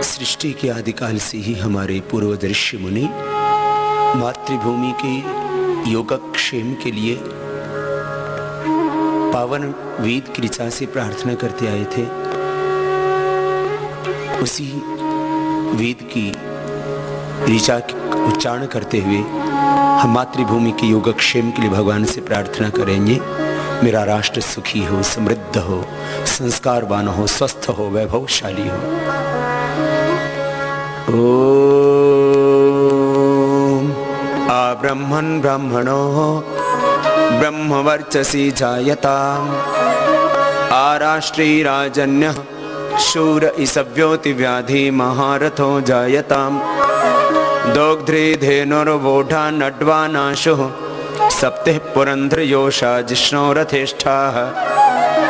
सृष्टि के आदिकाल से ही हमारे पूर्व ऋषि मुनि मातृभूमि के योगक्षेम के लिए पावन वेद की ऋचा से प्रार्थना करते आए थे। उसी वेद की ऋचा उच्चारण करते हुए हम मातृभूमि के योगक्षेम के लिए भगवान से प्रार्थना करेंगे। मेरा राष्ट्र सुखी हो, समृद्ध हो, संस्कारवान हो, स्वस्थ हो, वैभवशाली हो। ओम आ ब्रह्मन् ब्रह्मणो ब्रह्मवर्चसी जायताम् आ राष्ट्री राजन्यः शूर इसव्योति व्याधि महारथो जायताम् दोग्ध्री धेनुर्वोढा नड्वानाशुः सप्तिः पुरंध्रयोषा जिष्णोरथेष्ठाः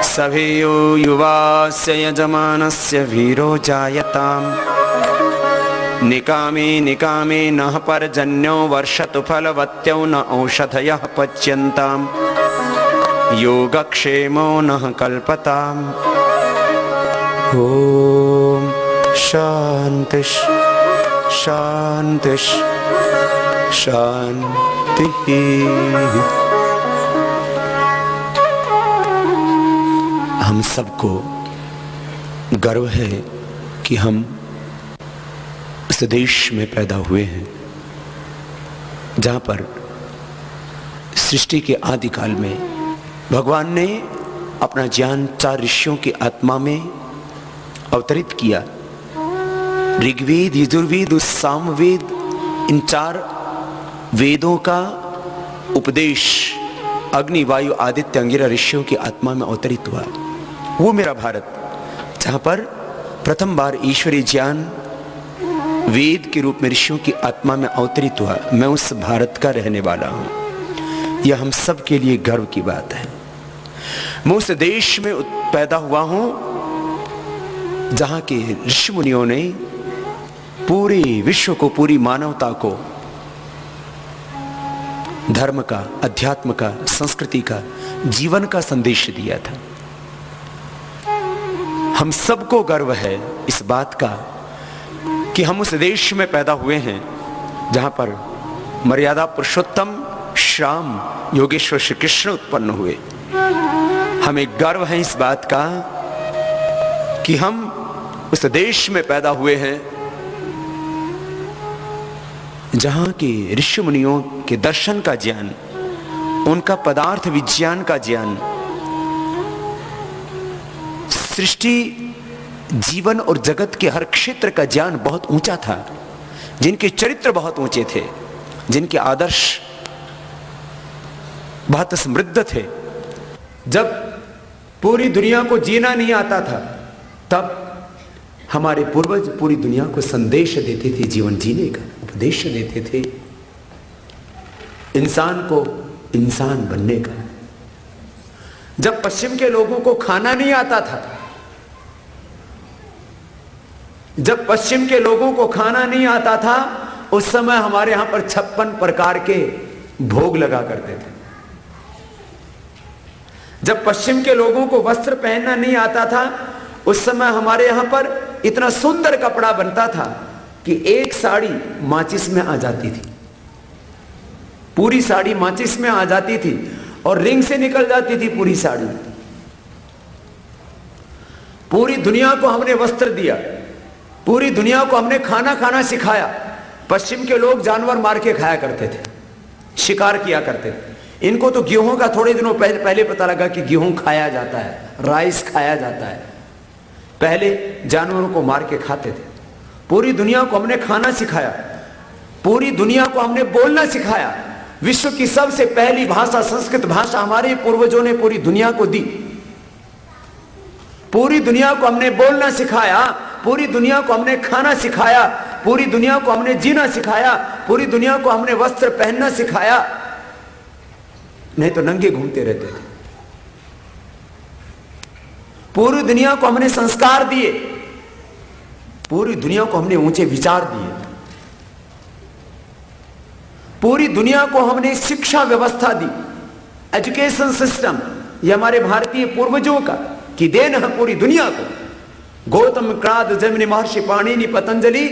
सभी युवास्य यजमानस्य वीरो जायताम् निकामे निकामे नः पर्जन्यो वर्षतु फलवत्यो न औषधयः पच्यन्ताम् योगक्षेमो नः कल्पताम्। ओम शांति शांति शांति। हम सबको गर्व है कि हम इस देश में पैदा हुए हैं जहां पर सृष्टि के आदिकाल में भगवान ने अपना ज्ञान 4 ऋषियों की आत्मा में अवतरित किया। ऋग्वेद, यजुर्वेद, सामवेद, इन 4 वेदों का उपदेश अग्नि, वायु, आदित्य, अंगिरा ऋषियों की आत्मा में अवतरित हुआ। वो मेरा भारत जहां पर प्रथम बार ईश्वरीय ज्ञान वेद के रूप में ऋषियों की आत्मा में अवतरित हुआ, मैं उस भारत का रहने वाला हूं। यह हम सब के लिए गर्व की बात है। मैं उस देश में पैदा हुआ हूं जहां के ऋषि मुनियों ने पूरे विश्व को, पूरी मानवता को धर्म का, अध्यात्म का, संस्कृति का, जीवन का संदेश दिया था। हम सबको गर्व है इस बात का कि हम उस देश में पैदा हुए हैं जहां पर मर्यादा पुरुषोत्तम श्याम योगेश्वर श्री कृष्ण उत्पन्न हुए। हमें गर्व है इस बात का कि हम उस देश में पैदा हुए हैं जहां के ऋषि मुनियों के दर्शन का ज्ञान, उनका पदार्थ विज्ञान का ज्ञान, सृष्टि, जीवन और जगत के हर क्षेत्र का ज्ञान बहुत ऊंचा था, जिनके चरित्र बहुत ऊंचे थे, जिनके आदर्श बहुत समृद्ध थे। जब पूरी दुनिया को जीना नहीं आता था तब हमारे पूर्वज पूरी दुनिया को संदेश देते थे, जीवन जीने का उपदेश देते थे, इंसान को इंसान बनने का। जब पश्चिम के लोगों को खाना नहीं आता था, जब पश्चिम के लोगों को खाना नहीं आता था, उस समय हमारे यहां पर 56 प्रकार के भोग लगा करते थे। जब पश्चिम के लोगों को वस्त्र पहनना नहीं आता था, उस समय हमारे यहां पर इतना सुंदर कपड़ा बनता था कि एक साड़ी माचिस में आ जाती थी, पूरी साड़ी माचिस में आ जाती थी और रिंग से निकल जाती थी पूरी साड़ी। पूरी दुनिया को हमने वस्त्र दिया, पूरी दुनिया को हमने खाना खाना सिखाया। पश्चिम के लोग जानवर मार के खाया करते थे, शिकार किया करते थे। इनको तो गेहूं का थोड़े दिनों पहले पता लगा कि गेहूं खाया जाता है, राइस खाया जाता है। पहले जानवरों को मार के खाते थे। पूरी दुनिया को हमने खाना सिखाया, पूरी दुनिया को हमने बोलना सिखाया। विश्व की सबसे पहली भाषा संस्कृत भाषा हमारे पूर्वजों ने पूरी दुनिया को दी। पूरी दुनिया को हमने बोलना सिखाया, पूरी दुनिया को हमने खाना सिखाया, पूरी दुनिया को हमने जीना सिखाया, पूरी दुनिया को हमने वस्त्र पहनना सिखाया। नहीं तो नंगे घूमते रहते थे। पूरी दुनिया को हमने संस्कार दिए, पूरी दुनिया को हमने ऊंचे विचार दिए, पूरी दुनिया को हमने शिक्षा व्यवस्था दी। एजुकेशन सिस्टम ये हमारे भारतीय पूर्वजों का की देन है पूरी दुनिया को। गौतम, क्राद, जैमिनी महर्षि, पाणिनि, पतंजलि,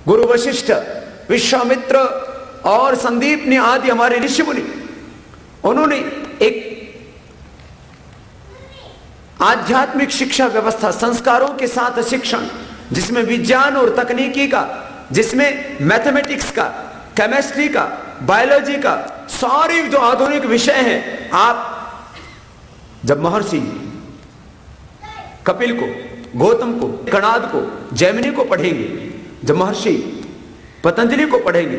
गुरु वशिष्ठ, विश्वामित्र और संदीपनी आदि हमारे ऋषि मुनि, उन्होंने एक आध्यात्मिक शिक्षा व्यवस्था, संस्कारों के साथ शिक्षण, जिसमें विज्ञान और तकनीकी का, जिसमें मैथमेटिक्स का, केमिस्ट्री का, बायोलॉजी का, सारे जो आधुनिक विषय हैं, आप जब महर्षि कपिल को, गौतम को, कणाद को, जैमिनी को पढ़ेंगे, जब महर्षि पतंजलि को पढ़ेंगे,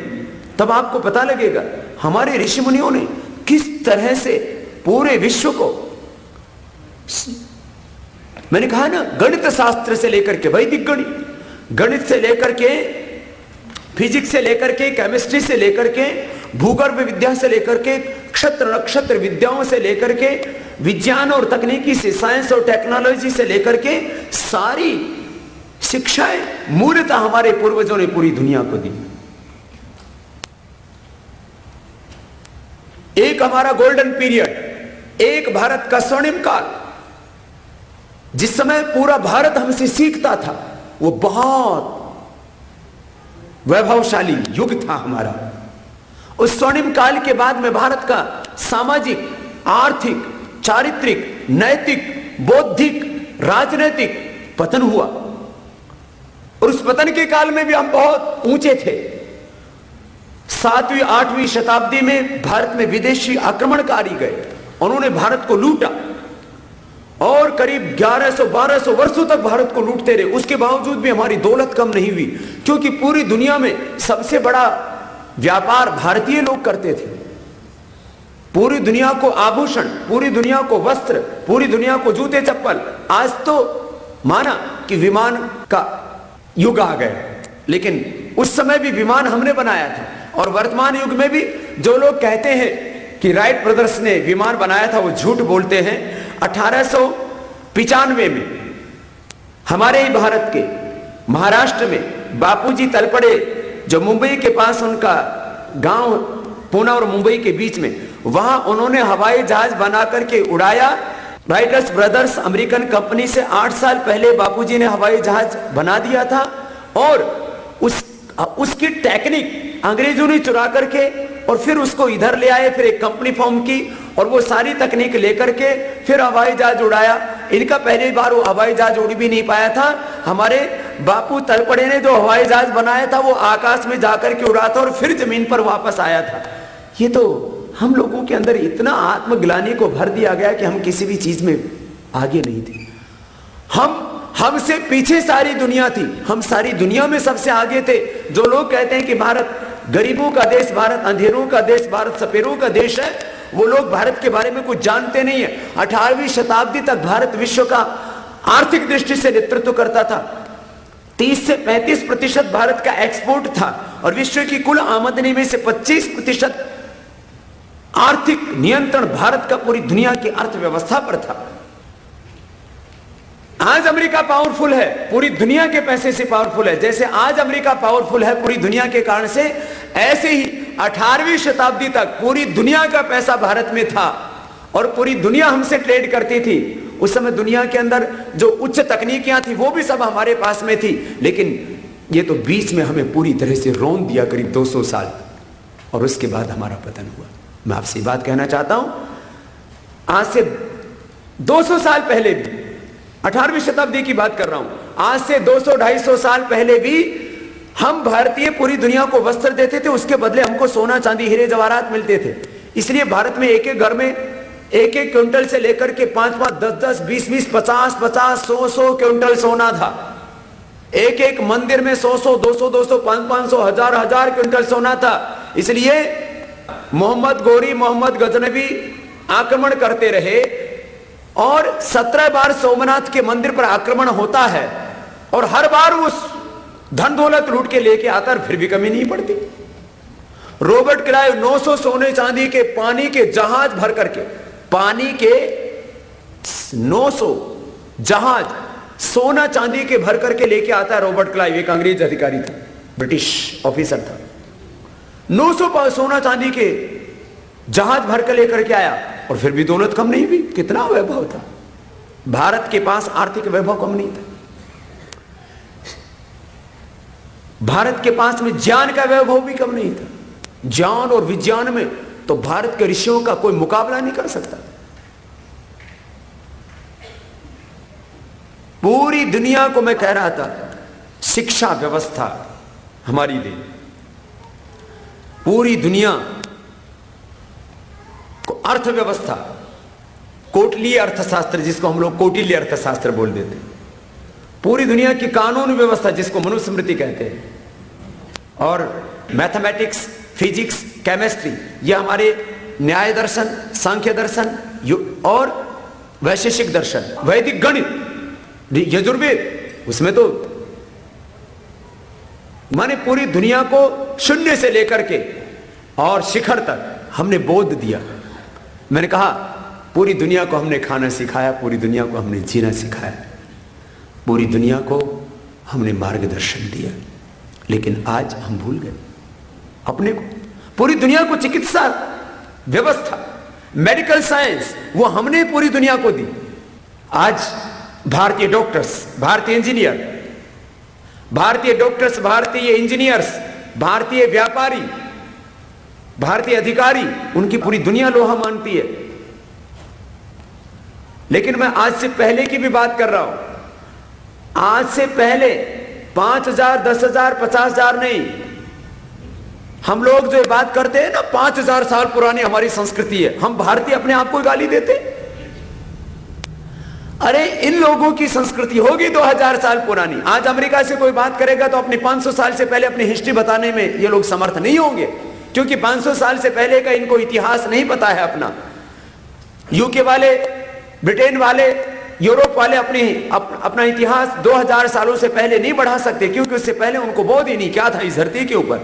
तब आपको पता लगेगा हमारे ऋषि मुनियों ने किस तरह से पूरे विश्व को, मैंने कहा ना, गणित शास्त्र से लेकर के, वैदिक गणित, गणित से लेकर के, फिजिक्स से लेकर के, केमिस्ट्री से लेकर के, भूगर्भ विद्या से लेकर के, क्षत्र नक्षत्र विद्याओं से लेकर के, विज्ञान और तकनीकी से, साइंस और टेक्नोलॉजी से लेकर के, सारी शिक्षाएं मूलतः हमारे पूर्वजों ने पूरी दुनिया को दी। एक हमारा गोल्डन पीरियड, एक भारत का स्वर्णिम काल, जिस समय पूरा भारत हमसे सीखता था, वो बहुत वैभवशाली युग था हमारा। उस स्वर्णिम काल के बाद में भारत का सामाजिक, आर्थिक, चारित्रिक, नैतिक, बौद्धिक, राजनैतिक पतन हुआ, और उस पतन के काल में भी हम बहुत ऊंचे थे। 7वीं 8वीं शताब्दी में भारत में विदेशी आक्रमणकारी गए, उन्होंने भारत को लूटा और करीब 1100-1200 वर्षों तक भारत को लूटते रहे। उसके बावजूद भी हमारी दौलत कम नहीं हुई, क्योंकि पूरी दुनिया में सबसे बड़ा व्यापार भारतीय लोग करते थे। पूरी दुनिया को आभूषण, पूरी दुनिया को वस्त्र, पूरी दुनिया को जूते चप्पल। आज तो माना कि विमान का युग आ गया, लेकिन उस समय भी विमान हमने बनाया था। और वर्तमान युग में भी जो लोग कहते हैं कि राइट ब्रदर्स ने विमान बनाया था, वो झूठ बोलते हैं। 1895 में हमारे ही भारत के महाराष्ट्र में बापूजी तलपड़े, जो मुंबई के पास उनका गांव, पुणे और मुंबई के बीच में, वहां उन्होंने हवाई जहाज बना करके उड़ाया। राइटर्स ब्रदर्स अमेरिकन कंपनी से 8 साल पहले बापूजी ने हवाई जहाज बना दिया था, और उसकी टेक्निक अंग्रेजों ने चुरा करके और फिर उसको इधर ले आए, फिर एक कंपनी फॉर्म की और वो सारी तकनीक लेकर के फिर हवाई जहाज उड़ाया। इनका पहली बार वो हवाई जहाज उड़ भी नहीं पाया था। हमारे बापू तलपड़े ने जो हवाई जहाज बनाया था, वो आकाश में जाकर के उड़ा था और फिर जमीन पर वापस आया था। ये तो हम लोगों के अंदर इतना आत्मग्लानि को भर दिया गया कि हम किसी भी चीज में आगे नहीं थे। हमसे पीछे सारी दुनिया थी, हम सारी दुनिया में सबसे आगे थे। जो लोग कहते हैं कि भारत गरीबों का देश, भारत अंधेरों का देश, भारत सपेरों का देश है, वो लोग भारत के बारे में कुछ जानते नहीं है। 18वीं शताब्दी तक भारत विश्व का आर्थिक दृष्टि से नेतृत्व करता था। 30 से 35% भारत का एक्सपोर्ट था, और विश्व की कुल आमदनी में से 25% आर्थिक नियंत्रण भारत का पूरी दुनिया की अर्थव्यवस्था पर था। आज अमेरिका पावरफुल है, पूरी दुनिया के पैसे से पावरफुल है। जैसे आज अमेरिका पावरफुल है पूरी दुनिया के कारण से, ऐसे ही 18वीं शताब्दी तक पूरी दुनिया का पैसा भारत में था और पूरी दुनिया हमसे ट्रेड करती थी। उस समय दुनिया के अंदर जो उच्च तकनीकियां थी वो भी सब हमारे पास में थी, लेकिन ये तो बीच में हमें पूरी तरह से रौंद दिया करीब 200 साल, और उसके बाद हमारा पतन हुआ। मैं आपसे बात कहना चाहता हूं, आज से 200 साल पहले भी, 18वीं शताब्दी की बात कर रहा हूं, आज से 200-250 साल पहले भी हम भारतीय पूरी दुनिया को वस्त्र देते थे, उसके बदले हमको सोना चांदी हीरे जवाहरात मिलते थे। इसलिए भारत में एक एक घर में 1-1 क्विंटल से लेकर के 5-5, 10-10, 20-20, 50-50, 100-100 क्विंटल सोना था। एक एक मंदिर में 100-100, 200-200, 500-500, 1000-1000 क्विंटल सोना था। इसलिए मोहम्मद गोरी, मोहम्मद गजनवी आक्रमण करते रहे, और 17 बार सोमनाथ के मंदिर पर आक्रमण होता है, और हर बार वो धन दौलत लूट के लेके आता है, फिर भी कमी नहीं पड़ती। रॉबर्ट क्लाइव 900 सोने चांदी के पानी के जहाज भर करके, पानी के 900 जहाज सोना चांदी के भर करके लेके आता है रॉबर्ट क्लाइव। एक अंग्रेज अधिकारी था, ब्रिटिश ऑफिसर था। 900 सोना चांदी के जहाज भर कर लेकर के आया, और फिर भी दौलत कम नहीं हुई। कितना वैभव था। भारत के पास आर्थिक वैभव कम नहीं था, भारत के पास में ज्ञान का वैभव भी कम नहीं था। ज्ञान और विज्ञान में तो भारत के ऋषियों का कोई मुकाबला नहीं कर सकता। पूरी दुनिया को मैं कह रहा था, शिक्षा व्यवस्था हमारी देन। पूरी दुनिया को अर्थव्यवस्था, कोटलीय अर्थशास्त्र जिसको हम लोग कौटिल्य अर्थशास्त्र बोल देते हैं, पूरी दुनिया की कानून व्यवस्था जिसको मनुस्मृति कहते हैं, और मैथमेटिक्स, फिजिक्स, केमिस्ट्री, यह हमारे न्याय दर्शन, सांख्य दर्शन और वैशेषिक दर्शन, वैदिक गणित, यजुर्वेद, उसमें तो माने पूरी दुनिया को शून्य से लेकर के और शिखर तक हमने बोध दिया। मैंने कहा पूरी दुनिया को हमने खाना सिखाया, पूरी दुनिया को हमने जीना सिखाया, पूरी दुनिया को हमने मार्गदर्शन दिया। लेकिन आज हम भूल गए अपने को। पूरी दुनिया को चिकित्सा व्यवस्था, मेडिकल साइंस, वो हमने पूरी दुनिया को दी। आज भारतीय डॉक्टर्स, भारतीय इंजीनियर, भारतीय डॉक्टर्स, भारतीय इंजीनियर्स, भारतीय व्यापारी, भारतीय अधिकारी, उनकी पूरी दुनिया लोहा मानती है। लेकिन मैं आज से पहले की भी बात कर रहा हूं। आज से पहले 5,000, 10,000, 50,000 नहीं, हम लोग जो बात करते हैं ना 5,000 साल पुरानी हमारी संस्कृति है, हम भारतीय अपने आप को गाली देते। अरे इन लोगों की संस्कृति होगी 2000 साल पुरानी। आज अमेरिका से कोई बात करेगा तो अपने 500 साल से पहले अपनी हिस्ट्री बताने में ये लोग समर्थ नहीं होंगे, क्योंकि 500 साल से पहले का इनको इतिहास नहीं पता है अपना। यूके वाले, ब्रिटेन वाले, यूरोप वाले अपना इतिहास 2000 सालों से पहले नहीं बढ़ा सकते, क्योंकि उससे पहले उनको बोध ही नहीं क्या था इस धरती के ऊपर।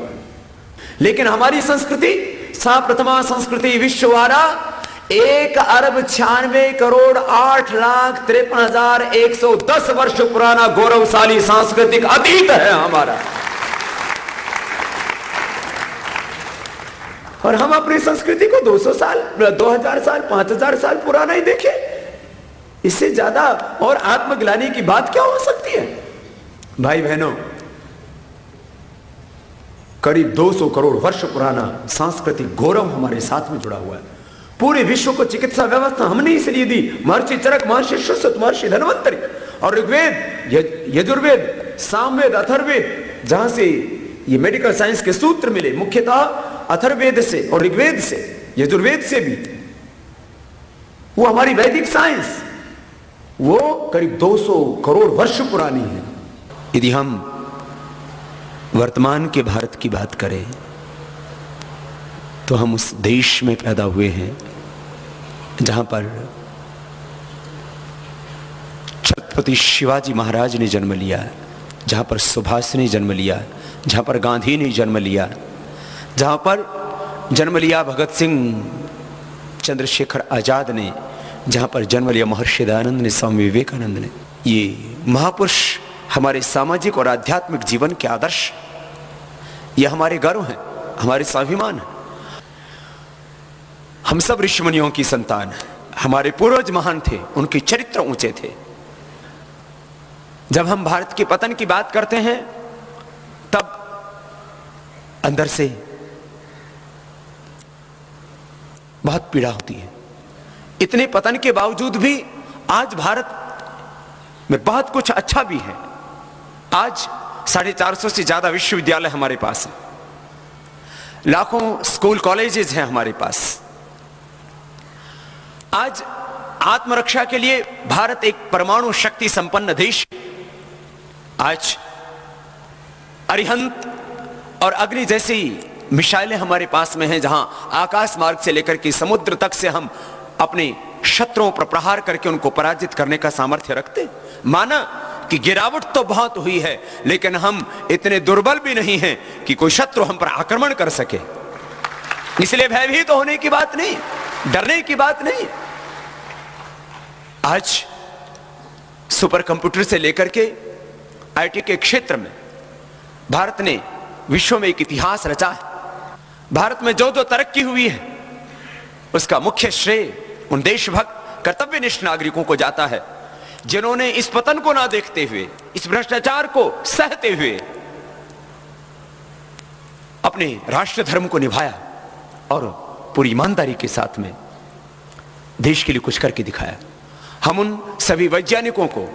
लेकिन हमारी संस्कृति, सा प्रथमा संस्कृति विश्ववारा, 1,96,8,53,110 वर्ष पुराना गौरवशाली सांस्कृतिक अतीत है हमारा। और हम अपनी संस्कृति को 200 साल, 2000 साल, 5000 साल पुराना ही देखें। इससे ज्यादा और आत्मग्लानि की बात क्या हो सकती है? भाई बहनों, करीब 200 करोड़ वर्ष पुराना सांस्कृतिक गौरव हमारे साथ में जुड़ा हुआ है। पूरे विश्व को चिकित्सा व्यवस्था हमने इसलिए दी। महर्षि चरक, महर्षि सुश्रुत, महर्षि धन्वंतरि और ऋग्वेद, यजुर्वेद, सामवेद, अथर्ववेद, जहां से ये मेडिकल साइंस के सूत्र मिले, मुख्यतः अथर्ववेद से और ऋग्वेद से, यजुर्वेद से भी, वो हमारी वैदिक साइंस, वो करीब 200 करोड़ वर्ष पुरानी है। यदि हम वर्तमान के भारत की बात करें तो हम उस देश में पैदा हुए हैं जहां पर छत्रपति शिवाजी महाराज ने जन्म लिया, जहां पर सुभाष ने जन्म लिया, जहां पर गांधी ने जन्म लिया, जहां पर जन्म लिया भगत सिंह, चंद्रशेखर आजाद ने, जहां पर जन्म लिया महर्षि दयानंद ने, स्वामी विवेकानंद ने। ये महापुरुष हमारे सामाजिक और आध्यात्मिक जीवन के आदर्श, ये हमारे गर्व हैं, हमारे स्वाभिमान है। हम सब ऋषि मुनियों की संतान हैं। हमारे पूर्वज महान थे, उनके चरित्र ऊंचे थे। जब हम भारत के पतन की बात करते हैं तब अंदर से बहुत पीड़ा होती है। इतने पतन के बावजूद भी आज भारत में बहुत कुछ अच्छा भी है। आज 450 से ज्यादा विश्वविद्यालय हमारे पास है, लाखों स्कूल कॉलेजेस हैं हमारे पास। आज आत्मरक्षा के लिए भारत एक परमाणु शक्ति संपन्न देश। आज अरिहंत और अग्नि जैसी मिसाइलें हमारे पास में हैं, जहां आकाश मार्ग से लेकर के समुद्र तक से हम अपने शत्रुओं पर प्रहार करके उनको पराजित करने का सामर्थ्य रखते। माना कि गिरावट तो बहुत हुई है, लेकिन हम इतने दुर्बल भी नहीं हैं कि कोई शत्रु हम पर आक्रमण कर सके। इसलिए भयभीत तो होने की बात नहीं, डरने की बात नहीं। आज सुपर कंप्यूटर से लेकर के आईटी के क्षेत्र में भारत ने विश्व में एक इतिहास रचा है। भारत में जो जो तरक्की हुई है उसका मुख्य श्रेय उन देशभक्त कर्तव्यनिष्ठ नागरिकों को जाता है जिन्होंने इस पतन को ना देखते हुए, इस भ्रष्टाचार को सहते हुए अपने राष्ट्र धर्म को निभाया और पूरी ईमानदारी के साथ में देश के लिए कुछ करके दिखाया। हम उन सभी वैज्ञानिकों को,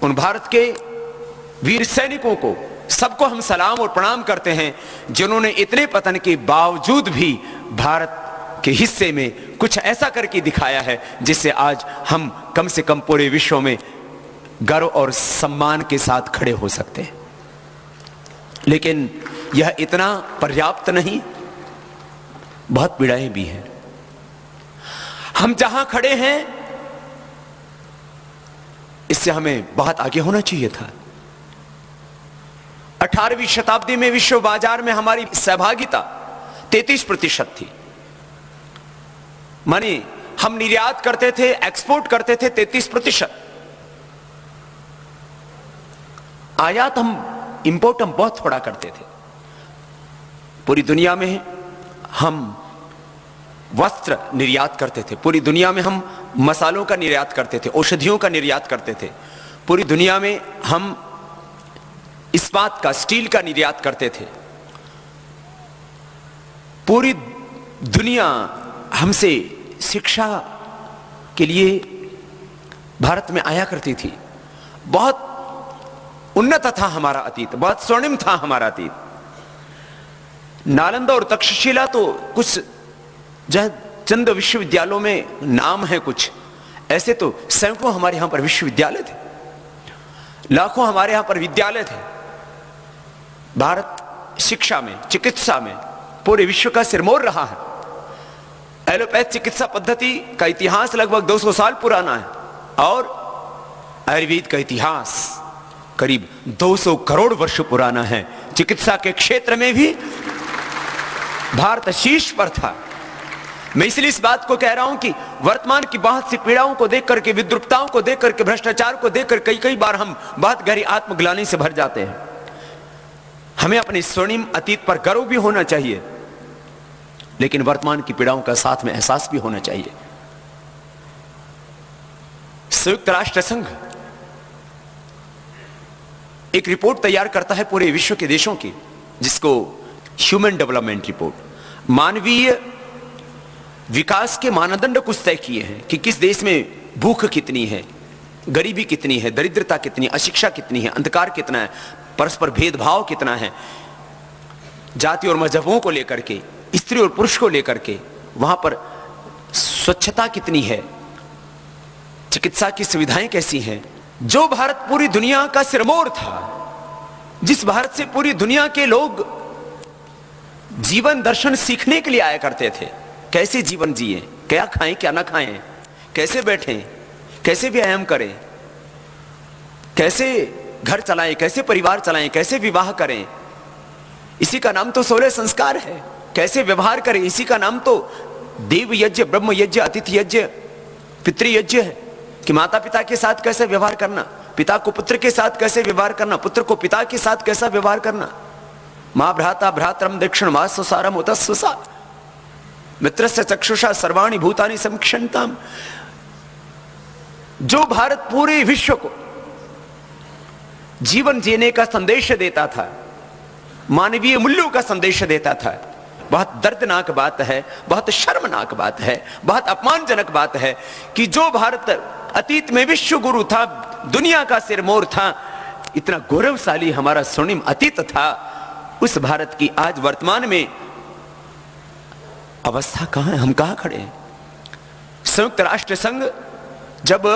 उन भारत के वीर सैनिकों को, सबको हम सलाम और प्रणाम करते हैं, जिन्होंने इतने पतन के बावजूद भी भारत के हिस्से में कुछ ऐसा करके दिखाया है जिससे आज हम कम से कम पूरे विश्व में गर्व और सम्मान के साथ खड़े हो सकते हैं। लेकिन यह इतना पर्याप्त नहीं, बहुत पीड़ाएं भी हैं। हम जहां खड़े हैं इससे हमें बहुत आगे होना चाहिए था। 18वीं शताब्दी में विश्व बाजार में हमारी सहभागिता 33% थी। माने हम निर्यात करते थे, एक्सपोर्ट करते थे 33%। आयात इंपोर्ट हम बहुत थोड़ा करते थे। पूरी दुनिया में हम वस्त्र निर्यात करते थे, पूरी दुनिया में हम मसालों का निर्यात करते थे, औषधियों का निर्यात करते थे, पूरी दुनिया में हम इस्पात का, स्टील का निर्यात करते थे। पूरी दुनिया हमसे शिक्षा के लिए भारत में आया करती थी। बहुत उन्नत था हमारा अतीत, बहुत स्वर्णिम था हमारा अतीत। नालंदा और तक्षशिला तो कुछ चंद विश्वविद्यालयों में नाम है, कुछ ऐसे तो सैकड़ों हमारे यहां पर विश्वविद्यालय थे, लाखों हमारे यहां पर विद्यालय थे। भारत शिक्षा में, चिकित्सा में पूरे विश्व का सिरमौर रहा है। एलोपैथ चिकित्सा पद्धति का इतिहास लगभग 200 साल पुराना है और आयुर्वेद का इतिहास करीब 200 करोड़ वर्ष पुराना है। चिकित्सा के क्षेत्र में भी भारत शीर्ष पर था। मैं इसलिए इस बात को कह रहा हूं कि वर्तमान की बहुत सी पीड़ाओं को देख करके, विद्रुपताओं को देख करके, भ्रष्टाचार को देख कर कई बार हम बहुत गहरी आत्मग्लानि से भर जाते हैं। हमें अपने स्वर्णिम अतीत पर गर्व भी होना चाहिए, लेकिन वर्तमान की पीड़ाओं का साथ में एहसास भी होना चाहिए। संयुक्त राष्ट्र संघ एक रिपोर्ट तैयार करता है पूरे विश्व के देशों की, जिसको ह्यूमन डेवलपमेंट रिपोर्ट, मानवीय विकास के मानदंड कुछ तय किए हैं कि किस देश में भूख कितनी है, गरीबी कितनी है, दरिद्रता कितनी, अशिक्षा कितनी है, अंधकार कितना है, परस्पर भेदभाव कितना है, जाति और मजहबों को लेकर के, स्त्री और पुरुष को लेकर के, वहां पर स्वच्छता कितनी है, चिकित्सा की सुविधाएं कैसी हैं। जो भारत पूरी दुनिया का सिरमौर था, जिस भारत से पूरी दुनिया के लोग जीवन दर्शन सीखने के लिए आया करते थे, कैसे जीवन जिए, क्या खाएं क्या ना खाएं, कैसे बैठें, कैसे व्यायाम करें, कैसे घर चलाएं, कैसे परिवार चलाएं, कैसे विवाह करें, इसी का नाम तो 16 संस्कार है। कैसे व्यवहार करें, इसी का नाम तो देव यज्ञ, ब्रह्म यज्ञ, अतिथि यज्ञ, पितृयज्ञ है कि माता पिता के साथ कैसे व्यवहार करना, पिता को पुत्र के साथ कैसे व्यवहार करना, पुत्र को पिता के साथ कैसा व्यवहार करना। मां भ्राता भ्रातरम दक्षिण मां सुसारम उतस्वसा मित्रस्य चक्षुषा सर्वाणि भूतानि समीक्षन्ताम। जो भारत पूरे विश्व को जीवन जीने का संदेश देता था, मानवीय मूल्यों का संदेश देता था, बहुत दर्दनाक बात है, बहुत शर्मनाक बात है, बहुत अपमानजनक बात है कि जो भारत अतीत में विश्व गुरु था, दुनिया का सिरमौर था, इतना गौरवशाली हमारा स्वर्णिम अतीत था, उस भारत की आज वर्तमान में अवस्था कहां है, हम कहां खड़े हैं। संयुक्त राष्ट्र संघ जब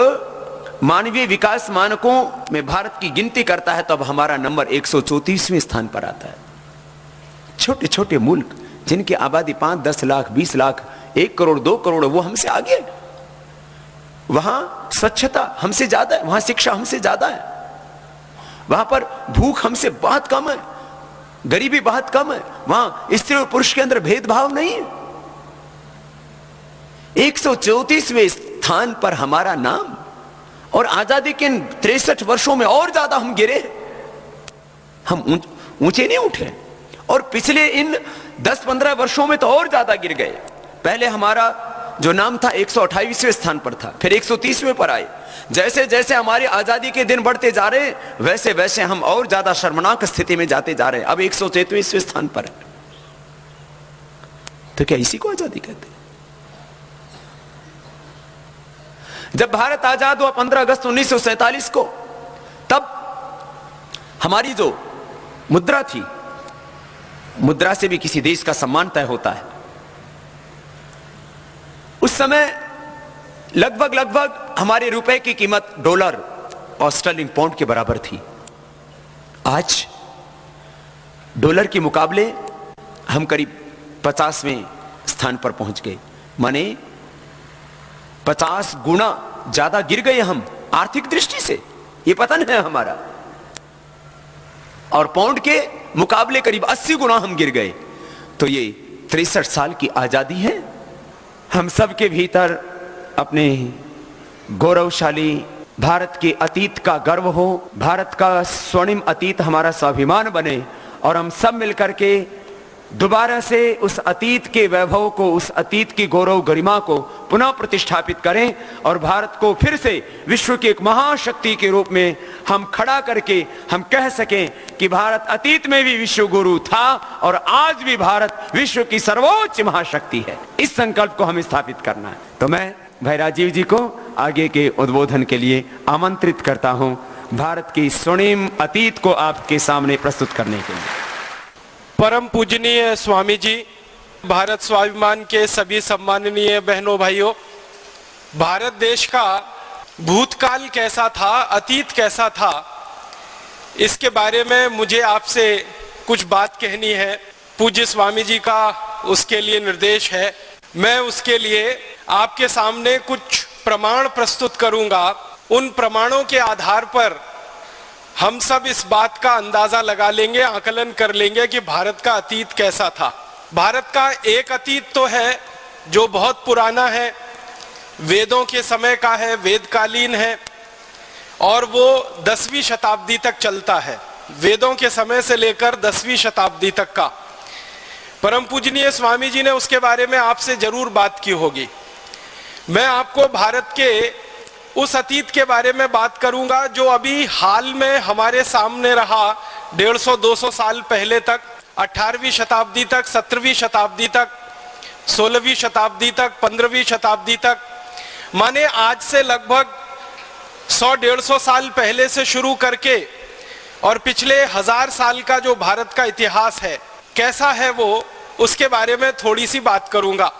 मानवीय विकास मानकों में भारत की गिनती करता है, तब हमारा नंबर 134वें स्थान पर आता है। छोटे छोटे मुल्क जिनकी आबादी 5, 10 लाख, 20 लाख, 1 करोड़, 2 करोड़, वो हमसे आगे है। वहां स्वच्छता हमसे ज्यादा है, वहां शिक्षा हमसे ज्यादा है, वहां पर भूख हमसे बहुत कम है, गरीबी बहुत कम है, वहां स्त्री और पुरुष के अंदर भेदभाव नहीं है। 134वें स्थान पर हमारा नाम, और आजादी के 63 वर्षों में और ज्यादा हम गिरे, हम ऊंचे नहीं उठे, और पिछले इन 10-15 वर्षों में तो और ज्यादा गिर गए। पहले हमारा जो नाम था 128वें स्थान पर था, फिर 130वें पर आए। जैसे जैसे हमारी आजादी के दिन बढ़ते जा रहे वैसे वैसे हम और ज्यादा शर्मनाक स्थिति में जाते जा रहे हैं। अब 143वें स्थान पर है। तो क्या इसी को आजादी कहते हैं? जब भारत आजाद हुआ 15 अगस्त 1947 को, तब हमारी जो मुद्रा थी, मुद्रा से भी किसी देश का सम्मान तय होता है। उस समय लगभग हमारे रुपए की कीमत डॉलर और स्टर्लिंग पाउंड के बराबर थी। आज डॉलर के मुकाबले हम करीब 50वें स्थान पर पहुंच गए, माने 50 गुना ज्यादा गिर गए हम आर्थिक दृष्टि से। यह पतन है हमारा। और पाउंड के मुकाबले करीब 80 गुना हम गिर गए। तो ये 63 साल की आजादी है। हम सब के भीतर अपने गौरवशाली भारत के अतीत का गर्व हो, भारत का स्वर्णिम अतीत हमारा स्वाभिमान बने, और हम सब मिलकर के दोबारा से उस अतीत के वैभव को, उस अतीत की गौरव गरिमा को पुनः प्रतिष्ठापित करें और भारत को फिर से विश्व की एक महाशक्ति के रूप में हम खड़ा करके हम कह सकें कि भारत अतीत में भी विश्व गुरु था और आज भी भारत विश्व की सर्वोच्च महाशक्ति है। इस संकल्प को हमें स्थापित करना है। तो मैं भाई राजीव जी को आगे के उद्बोधन के लिए आमंत्रित करता हूं, भारत की स्वर्णिम अतीत को आपके सामने प्रस्तुत करने के लिए। परम पूजनीय स्वामी जी, भारत स्वाभिमान के सभी सम्माननीय बहनों भाइयों, भारत देश का भूतकाल कैसा था, अतीत कैसा था, इसके बारे में मुझे आपसे कुछ बात कहनी है। पूज्य स्वामी जी का उसके लिए निर्देश है। मैं उसके लिए आपके सामने कुछ प्रमाण प्रस्तुत करूंगा। उन प्रमाणों के आधार पर हम सब इस बात का अंदाजा लगा लेंगे, आकलन कर लेंगे कि भारत का अतीत कैसा था। भारत का एक अतीत तो है जो बहुत पुराना है, वेदों के समय का है, वेदकालीन है, और वो 10वीं शताब्दी तक चलता है। वेदों के समय से लेकर 10वीं शताब्दी तक का। परम पूजनीय स्वामी जी ने उसके बारे में आपसे जरूर बात की होगी। मैं आपको भारत के उस अतीत के बारे में बात करूंगा जो अभी हाल में हमारे सामने रहा। 150-200 साल पहले तक, 18वीं शताब्दी तक, 17वीं शताब्दी तक, 16वीं शताब्दी तक, 15वीं शताब्दी तक, माने आज से लगभग 100-150 साल पहले से शुरू करके और पिछले 1000 साल का जो भारत का इतिहास है कैसा है वो, उसके बारे में थोड़ी सी बात करूंगा।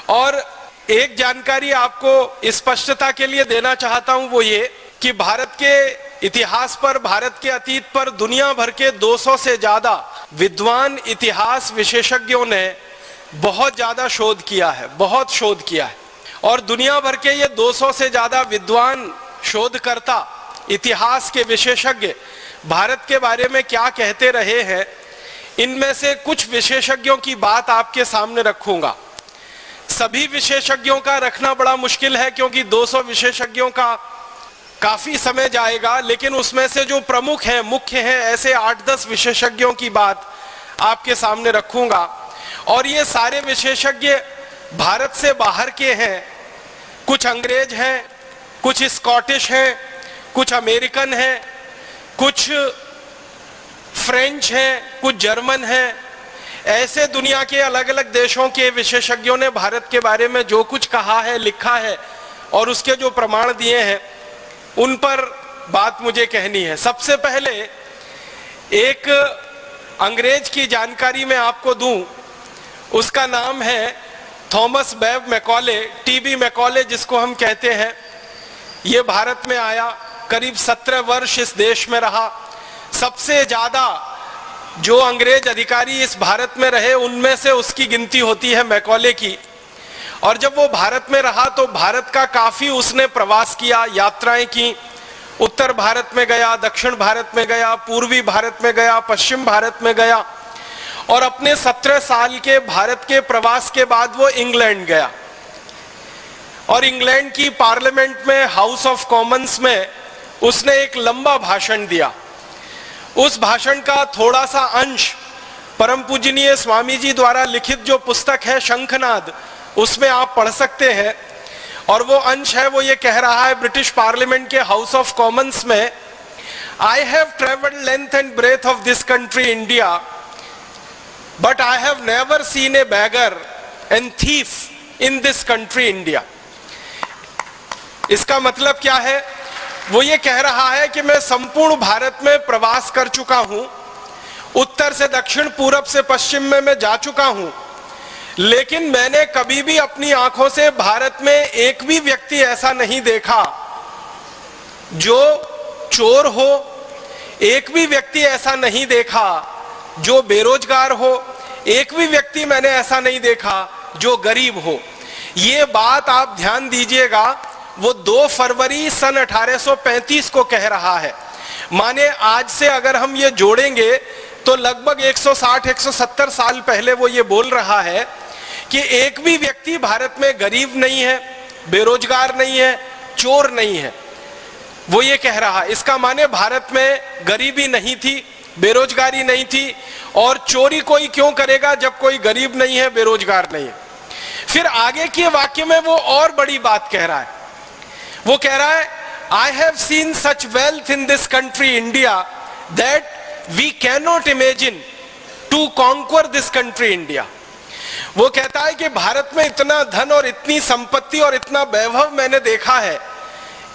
और एक जानकारी आपको स्पष्टता के लिए देना चाहता हूं, वो ये कि भारत के इतिहास पर, भारत के अतीत पर दुनिया भर के 200 से ज्यादा विद्वान इतिहास विशेषज्ञों ने बहुत ज्यादा शोध किया है, बहुत शोध किया है। और दुनिया भर के ये 200 से ज्यादा विद्वान शोधकर्ता, इतिहास के विशेषज्ञ भारत के बारे में क्या कहते रहे हैं, इनमें से कुछ विशेषज्ञों की बात आपके सामने रखूंगा। सभी विशेषज्ञों का रखना बड़ा मुश्किल है क्योंकि 200 विशेषज्ञों का काफी समय जाएगा, लेकिन उसमें से जो प्रमुख हैं, मुख्य हैं, ऐसे 8-10 विशेषज्ञों की बात आपके सामने रखूंगा। और ये सारे विशेषज्ञ भारत से बाहर के हैं। कुछ अंग्रेज हैं, कुछ स्कॉटिश हैं, कुछ अमेरिकन हैं, कुछ फ्रेंच हैं, कुछ जर्मन हैं। ऐसे दुनिया के अलग अलग देशों के विशेषज्ञों ने भारत के बारे में जो कुछ कहा है, लिखा है और उसके जो प्रमाण दिए हैं, उन पर बात मुझे कहनी है। सबसे पहले एक अंग्रेज की जानकारी मैं आपको दूं। उसका नाम है Thomas Babe Macaulay, TB Macaulay जिसको हम कहते हैं। ये भारत में आया, करीब 17 वर्ष इस देश में रहा। सबसे ज्यादा जो अंग्रेज अधिकारी इस भारत में रहे उनमें से उसकी गिनती होती है मैकॉले की। और जब वो भारत में रहा तो भारत का काफी उसने प्रवास किया, यात्राएं की। उत्तर भारत में गया, दक्षिण भारत में गया, पूर्वी भारत में गया, पश्चिम भारत में गया। और अपने 17 साल के भारत के प्रवास के बाद वो इंग्लैंड गया और इंग्लैंड की पार्लियामेंट में, हाउस ऑफ कॉमन्स में उसने एक लंबा भाषण दिया। उस भाषण का थोड़ा सा अंश परम पूजनीय स्वामी जी द्वारा लिखित जो पुस्तक है शंखनाद, उसमें आप पढ़ सकते हैं। और वो अंश है, वो ये कह रहा है ब्रिटिश पार्लियामेंट के हाउस ऑफ कॉमन्स में, I have travelled length and breadth of this country India, but I have never seen a beggar and thief in this country India. इसका मतलब क्या है? वो ये कह रहा है कि मैं संपूर्ण भारत में प्रवास कर चुका हूं, उत्तर से दक्षिण, पूरब से पश्चिम में मैं जा चुका हूं, लेकिन मैंने कभी भी अपनी आंखों से भारत में एक भी व्यक्ति ऐसा नहीं देखा जो चोर हो, एक भी व्यक्ति ऐसा नहीं देखा जो बेरोजगार हो, एक भी व्यक्ति मैंने ऐसा नहीं देखा जो गरीब हो। ये बात आप ध्यान दीजिएगा, वो 2 फरवरी सन 1835 को कह रहा है। माने आज से अगर हम ये जोड़ेंगे तो लगभग 160-170 साल पहले वो ये बोल रहा है कि एक भी व्यक्ति भारत में गरीब नहीं है, बेरोजगार नहीं है, चोर नहीं है। वो ये कह रहा है, इसका माने भारत में गरीबी नहीं थी, बेरोजगारी नहीं थी, और चोरी कोई क्यों करेगा जब कोई गरीब नहीं है, बेरोजगार नहीं है। फिर आगे के वाक्य में वो और बड़ी बात कह रहा है, वो कह रहा है, I have seen such wealth in this country India that we can not imagine to conquer this country India. वो कहता है कि भारत में इतना धन और इतनी संपत्ति और इतना वैभव मैंने देखा है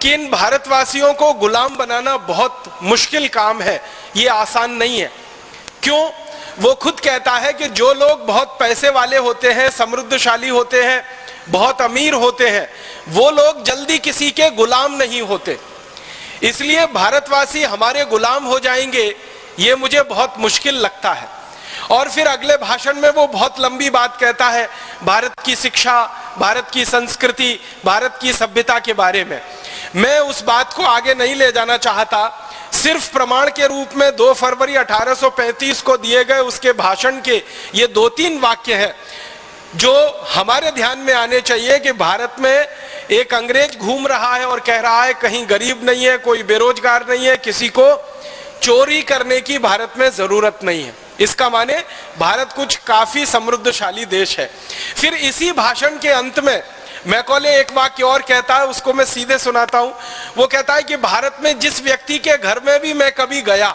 कि इन भारतवासियों को गुलाम बनाना बहुत मुश्किल काम है, ये आसान नहीं है। क्यों? वो खुद कहता है कि जो लोग बहुत पैसे वाले होते हैं, समृद्धशाली होते हैं, बहुत अमीर होते हैं, वो लोग जल्दी किसी के गुलाम नहीं होते, इसलिए भारतवासी हमारे गुलाम हो जाएंगे, ये मुझे बहुत मुश्किल लगता है। और फिर अगले भाषण में वो बहुत लंबी बात कहता है भारत की शिक्षा, भारत की संस्कृति, भारत की सभ्यता के बारे में। मैं उस बात को आगे नहीं ले जाना चाहता, सिर्फ प्रमाण के रूप में 2 फरवरी 1835 को दिए गए उसके भाषण के ये 2-3 वाक्य हैं जो हमारे ध्यान में आने चाहिए कि भारत में एक अंग्रेज घूम रहा है और कह रहा है कहीं गरीब नहीं है, कोई बेरोजगार नहीं है, किसी को चोरी करने की भारत में जरूरत नहीं है। इसका माने भारत कुछ काफी समृद्धशाली देश है। फिर इसी भाषण के अंत में मैकॉले एक वाक्य और कहता है, उसको मैं सीधे सुनाता हूं। वो कहता है कि भारत में जिस व्यक्ति के घर में भी मैं कभी गया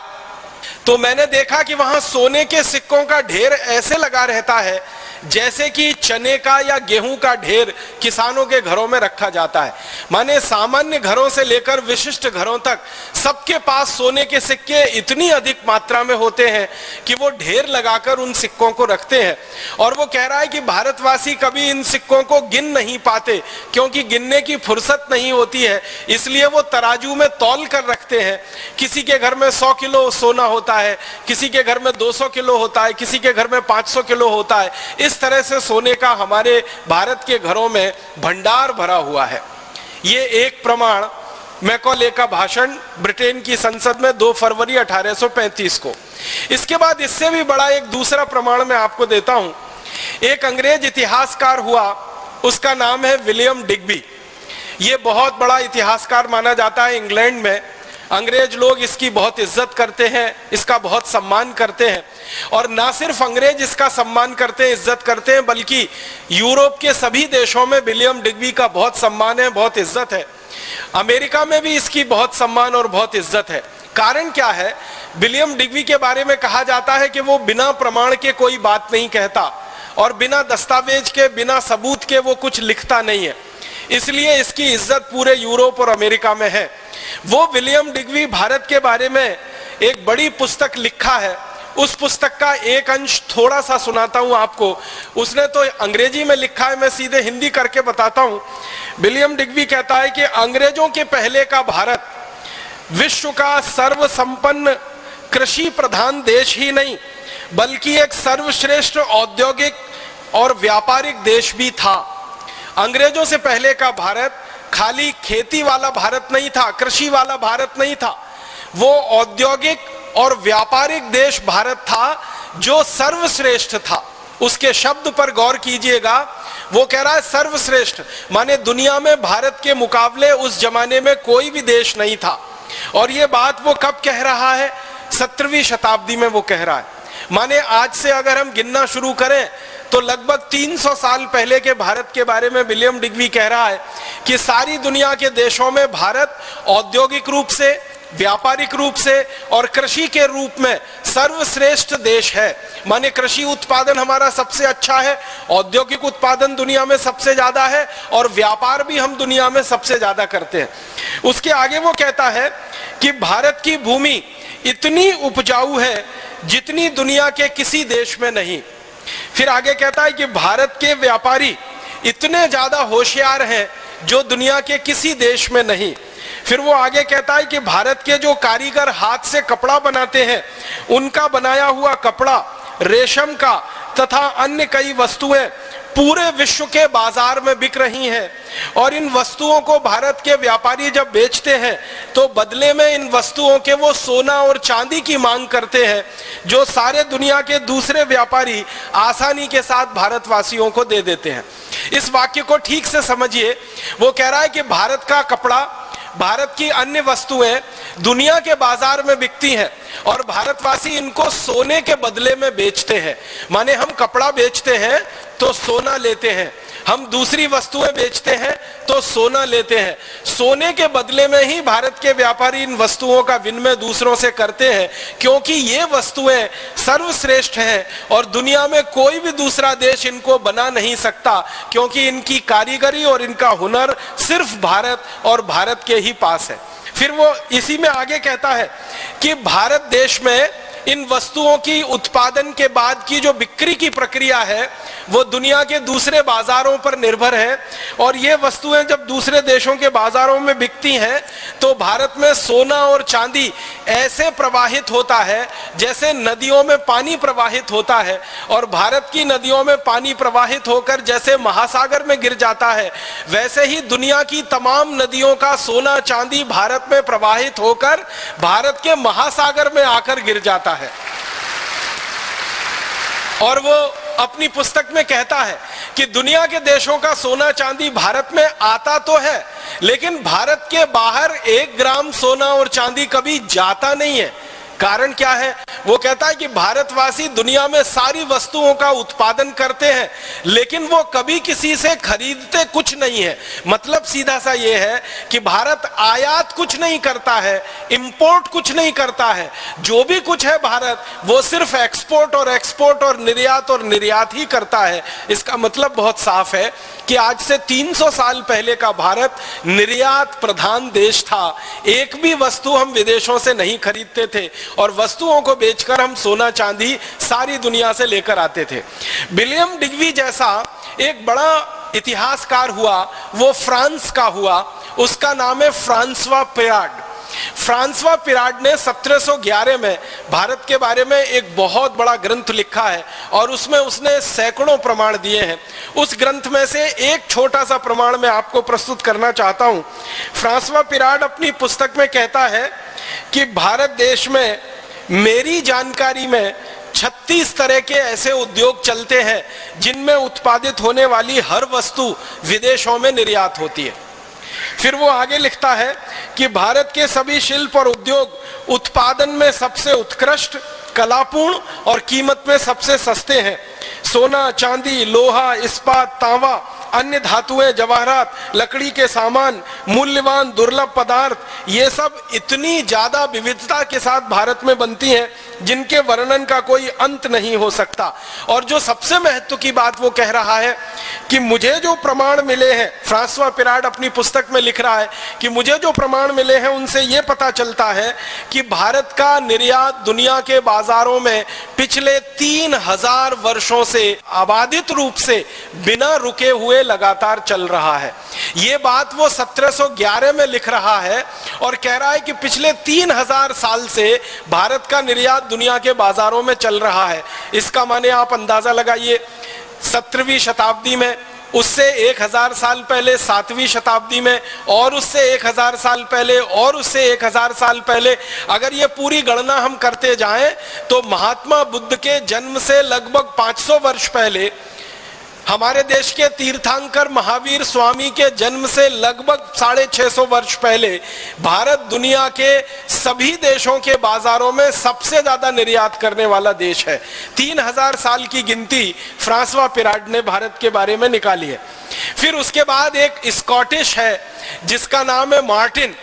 तो मैंने देखा कि वहां सोने के सिक्कों का ढेर ऐसे लगा रहता है जैसे कि चने का या गेहूं का ढेर किसानों के घरों में रखा जाता है। माने सामान्य घरों से लेकर विशिष्ट घरों तक सबके पास सोने के सिक्के इतनी अधिक मात्रा में होते हैं कि वो ढेर लगाकर उन सिक्कों को रखते हैं। और वो कह रहा है कि भारतवासी कभी इन सिक्कों को गिन नहीं पाते क्योंकि गिनने की फुर्सत नहीं होती है, इसलिए वो तराजू में तौल कर रखते हैं। किसी के घर में 100 किलो सोना होता है, किसी के घर में 200 किलो होता है, किसी के घर में 500 किलो होता है। इस तरह से सोने का हमारे भारत के घरों में भंडार भरा हुआ है। ये एक प्रमाण मैकॉले का भाषण ब्रिटेन की संसद में 2 फरवरी 1835 को। इसके बाद इससे भी बड़ा एक दूसरा प्रमाण मैं आपको देता हूं। एक अंग्रेज इतिहासकार हुआ, उसका नाम है विलियम डिग्बी। ये बहुत बड़ा इतिहासकार माना जाता है इंग्लैंड में। अंग्रेज लोग इसकी बहुत इज्जत करते हैं, इसका बहुत सम्मान करते हैं। और ना सिर्फ अंग्रेज इसका सम्मान करते हैं, इज्जत करते हैं, बल्कि यूरोप के सभी देशों में विलियम डिग्बी का बहुत सम्मान है, बहुत इज्जत है। अमेरिका में भी इसकी बहुत सम्मान और बहुत इज्जत है। कारण क्या है? विलियम डिग्बी के बारे में कहा जाता है कि वो बिना प्रमाण के कोई बात नहीं कहता और बिना दस्तावेज के, बिना सबूत के वो कुछ लिखता नहीं है, इसलिए इसकी इज्जत पूरे यूरोप और अमेरिका में है। वो विलियम डिग्बी भारत के बारे में एक बड़ी पुस्तक लिखा है। उस पुस्तक का एक अंश थोड़ा सा सुनाता हूं आपको। उसने तो अंग्रेजी में लिखा है, मैं सीधे हिंदी करके बताता हूं। विलियम डिग्बी कहता है कि अंग्रेजों के पहले का भारत विश्व का सर्वसंपन्न कृषि प्रधान देश ही नहीं बल्कि एक सर्वश्रेष्ठ औद्योगिक और व्यापारिक देश भी था। अंग्रेजों से पहले का भारत खाली खेती वाला भारत नहीं था, कृषि वाला भारत नहीं था, वो औद्योगिक और व्यापारिक देश भारत था जो सर्वश्रेष्ठ था। उसके शब्द पर गौर कीजिएगा, वो कह रहा है सर्वश्रेष्ठ, माने दुनिया में भारत के मुकाबले उस जमाने में कोई भी देश नहीं था। और ये बात वो कब कह रहा है? 17वीं शताब्दी में वो कह रहा है। माने आज से अगर हम गिनना शुरू करें तो लगभग 300 साल पहले के भारत के बारे में विलियम डिग्वी कह रहा है कि सारी दुनिया के देशों में भारत औद्योगिक रूप से, व्यापारिक रूप से और कृषि के रूप में सर्वश्रेष्ठ देश है। माने कृषि उत्पादन हमारा सबसे अच्छा है, औद्योगिक उत्पादन दुनिया में सबसे ज्यादा है और व्यापार भी हम दुनिया में सबसे ज्यादा करते हैं। उसके आगे वो कहता है कि भारत की भूमि इतनी उपजाऊ है जितनी दुनिया के किसी देश में नहीं। फिर आगे कहता है कि भारत के व्यापारी इतने ज्यादा होशियार हैं जो दुनिया के किसी देश में नहीं। फिर वो आगे कहता है कि भारत के जो कारीगर हाथ से कपड़ा बनाते हैं, उनका बनाया हुआ कपड़ा, रेशम का तथा अन्य कई वस्तुएं पूरे विश्व के बाजार में बिक रही हैं और इन वस्तुओं को भारत के व्यापारी जब बेचते हैं तो बदले में इन वस्तुओं के वो सोना और चांदी की मांग करते हैं, जो सारे दुनिया के दूसरे व्यापारी आसानी के साथ भारतवासियों को दे देते हैं। इस वाक्य को ठीक से समझिए। वो कह रहा है कि भारत का कपड़ा, भारत की अन्य वस्तुएं दुनिया के बाजार में बिकती हैं और भारतवासी इनको सोने के बदले में बेचते हैं। माने हम कपड़ा बेचते हैं तो सोना लेते हैं, हम दूसरी वस्तुएं बेचते हैं तो सोना लेते हैं। सोने के बदले में ही भारत के व्यापारी इन वस्तुओं का विनिमय दूसरों से करते हैं, क्योंकि ये वस्तुएं सर्वश्रेष्ठ हैं और दुनिया में कोई भी दूसरा देश इनको बना नहीं सकता, क्योंकि इनकी कारीगरी और इनका हुनर सिर्फ भारत और भारत के ही पास है। फिर वो इसी में आगे कहता है कि भारत देश में इन वस्तुओं की उत्पादन के बाद की जो बिक्री की प्रक्रिया है वो दुनिया के दूसरे बाजारों पर निर्भर है और ये वस्तुएं जब दूसरे देशों के बाजारों में बिकती हैं तो भारत में सोना और चांदी ऐसे प्रवाहित होता है जैसे नदियों में पानी प्रवाहित होता है, और भारत की नदियों में पानी प्रवाहित होकर जैसे महासागर में गिर जाता है, वैसे ही दुनिया की तमाम नदियों का सोना चांदी भारत में प्रवाहित होकर भारत के महासागर में आकर गिर जाता है। और वो अपनी पुस्तक में कहता है कि दुनिया के देशों का सोना चांदी भारत में आता तो है, लेकिन भारत के बाहर 1 ग्राम सोना और चांदी कभी जाता नहीं है। कारण क्या है? वो कहता है कि भारतवासी दुनिया में सारी वस्तुओं का उत्पादन करते हैं, लेकिन वो कभी किसी से खरीदते कुछ नहीं है। मतलब सीधा सा ये है कि भारत आयात कुछ नहीं करता है, इंपोर्ट कुछ नहीं करता है। जो भी कुछ है भारत, वो सिर्फ एक्सपोर्ट और निर्यात ही करता है। इसका मतलब बहुत साफ है कि आज से 300 साल पहले का भारत निर्यात प्रधान देश था। एक भी वस्तु हम विदेशों से नहीं खरीदते थे और वस्तुओं को बेचकर हम सोना चांदी सारी दुनिया से लेकर आते थे। विलियम डिग्वी जैसा एक बड़ा इतिहासकार हुआ, वो फ्रांस का हुआ। उसका नाम है फ्रांसवा पिराड। फ्रांसवा पिराड ने 1711 में भारत के बारे में एक बहुत बड़ा ग्रंथ लिखा है और उसमें उसने सैकड़ों प्रमाण दिए हैं। उस ग्रंथ में से एक छोटा सा प्रमाण मैं आपको प्रस्तुत करना चाहता हूं। फ्रांसवा पिराड अपनी पुस्तक में कहता है कि भारत देश में मेरी जानकारी में 36 तरह के ऐसे उद्योग चलते हैं जिनमें उत्पादित होने वाली हर वस्तु विदेशों में निर्यात होती है। फिर वो आगे लिखता है कि भारत के सभी शिल्प और उद्योग उत्पादन में सबसे उत्कृष्ट, कलापूर्ण और कीमत में सबसे सस्ते हैं। सोना, चांदी, लोहा, इस्पात, तांबा, अन्य धातुएं, जवाहरात, लकड़ी के सामान, मूल्यवान दुर्लभ पदार्थ, ये सब इतनी ज्यादा विविधता के साथ भारत में बनती हैं जिनके वर्णन का कोई अंत नहीं हो सकता। और जो सबसे महत्व की बात वो कह रहा है कि मुझे जो प्रमाण मिले हैं, फ्रांसवा पिराड अपनी पुस्तक में लिख रहा है कि मुझे जो प्रमाण मिले हैं उनसे ये पता चलता है कि भारत का निर्यात दुनिया के बाजारों में पिछले 3000 वर्षों से अबाधित रूप से बिना रुके हुए लगातार चल रहा है। ये बात वो 1711 में लिख रहा है और कह रहा है कि पिछले 3000 साल से भारत का निर्यात दुनिया के बाजारों में चल रहा है। इसका माने आप अंदाजा लगाइए, 17वीं शताब्दी में, उससे 1000 साल पहले 7वीं शताब्दी में, और उससे 1000 साल पहले, और उससे 1000 साल पहले, अगर ये पूरी गणना हम करते जाएं तो महात्मा बुद्ध के जन्म से लगभग 500 वर्ष पहले हमारे देश के तीर्थंकर महावीर स्वामी के जन्म से लगभग 650 वर्ष पहले भारत दुनिया के सभी देशों के बाजारों में सबसे ज्यादा निर्यात करने वाला देश है। 3000 साल की गिनती फ्रांसवा पिराड ने भारत के बारे में निकाली है। फिर उसके बाद एक स्कॉटिश है जिसका नाम है मार्टिन।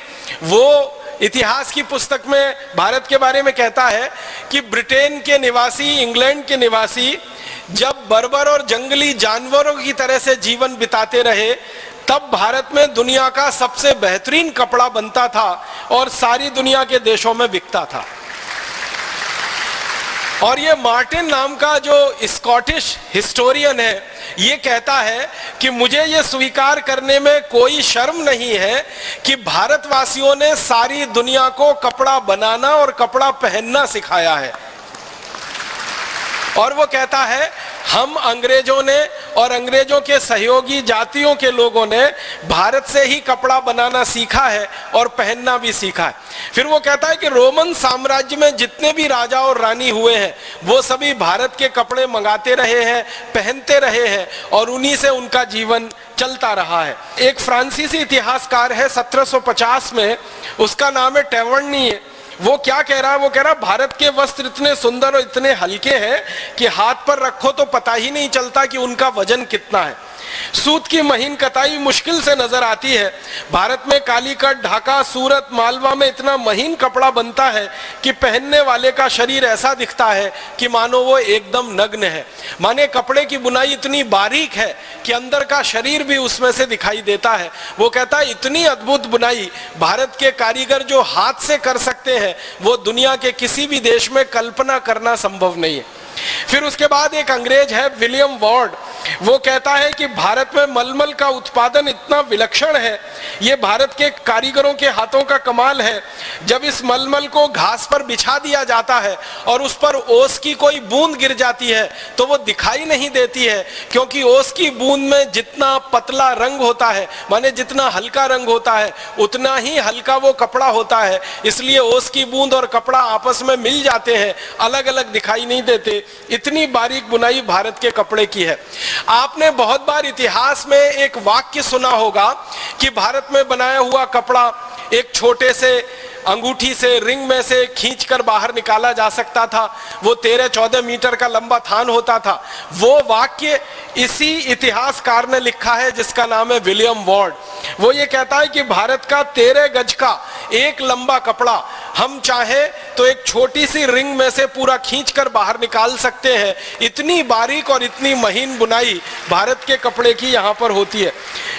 वो इतिहास की पुस्तक में भारत के बारे में कहता है कि ब्रिटेन के निवासी, इंग्लैंड के निवासी जब बर्बर और जंगली जानवरों की तरह से जीवन बिताते रहे, तब भारत में दुनिया का सबसे बेहतरीन कपड़ा बनता था और सारी दुनिया के देशों में बिकता था। और ये मार्टिन नाम का जो स्कॉटिश हिस्टोरियन है, ये कहता है कि मुझे ये स्वीकार करने में कोई शर्म नहीं है कि भारतवासियों ने सारी दुनिया को कपड़ा बनाना और कपड़ा पहनना सिखाया है। और वो कहता है हम अंग्रेजों ने और अंग्रेजों के सहयोगी जातियों के लोगों ने भारत से ही कपड़ा बनाना सीखा है और पहनना भी सीखा है। फिर वो कहता है कि रोमन साम्राज्य में जितने भी राजा और रानी हुए हैं वो सभी भारत के कपड़े मंगाते रहे हैं, पहनते रहे हैं और उन्हीं से उनका जीवन चलता रहा है। एक फ्रांसीसी इतिहासकार है 1750 में, उसका नाम है टेवर्नी। वो क्या कह रहा है? वो कह रहा है भारत के वस्त्र इतने सुंदर और इतने हल्के हैं कि हाथ पर रखो तो पता ही नहीं चलता कि उनका वजन कितना है। सूत की महीन कताई मुश्किल से नजर आती है। भारत में कालीकट, ढाका, सूरत, मालवा में इतना महीन कपड़ा बनता है कि पहनने वाले का शरीर ऐसा दिखता है कि मानो वो एकदम नग्न है। माने कपड़े की बुनाई इतनी बारीक है कि अंदर का शरीर भी उसमें से दिखाई देता है। वो कहता है इतनी अद्भुत बुनाई भारत के कारीगर जो हाथ से कर सकते हैं वो दुनिया के किसी भी देश में कल्पना करना संभव नहीं है। फिर उसके बाद एक अंग्रेज है विलियम वॉर्ड। वो कहता है कि भारत में मलमल का उत्पादन इतना विलक्षण है, ये भारत के कारीगरों के हाथों का कमाल है। जब इस मलमल को घास पर बिछा दिया जाता है और उस पर ओस की कोई बूंद गिर जाती है तो वो दिखाई नहीं देती है, क्योंकि ओस की बूंद में जितना पतला रंग होता है, माने जितना हल्का रंग होता है, उतना ही हल्का वो कपड़ा होता है। इसलिए ओस की बूंद और कपड़ा आपस में मिल जाते हैं, अलग अलग दिखाई नहीं देते। इतनी बारीक बुनाई भारत के कपड़े की है। आपने बहुत बार इतिहास में एक वाक्य सुना होगा कि भारत में बनाया हुआ कपड़ा एक छोटे से अंगूठी से, रिंग में से खींचकर बाहर निकाला जा सकता था। वो 13-14 मीटर का लंबा थान होता था। वो वाक्य इसी इतिहासकार ने लिखा है जिसका नाम है विलियम वॉर्ड। वो ये कहता है कि भारत का 13 गज का एक लंबा कपड़ा हम चाहे तो एक छोटी सी रिंग में से पूरा खींचकर बाहर निकाल सकते हैं। इतनी बारीक और इतनी महीन बुनाई भारत के कपड़े की यहाँ पर होती है।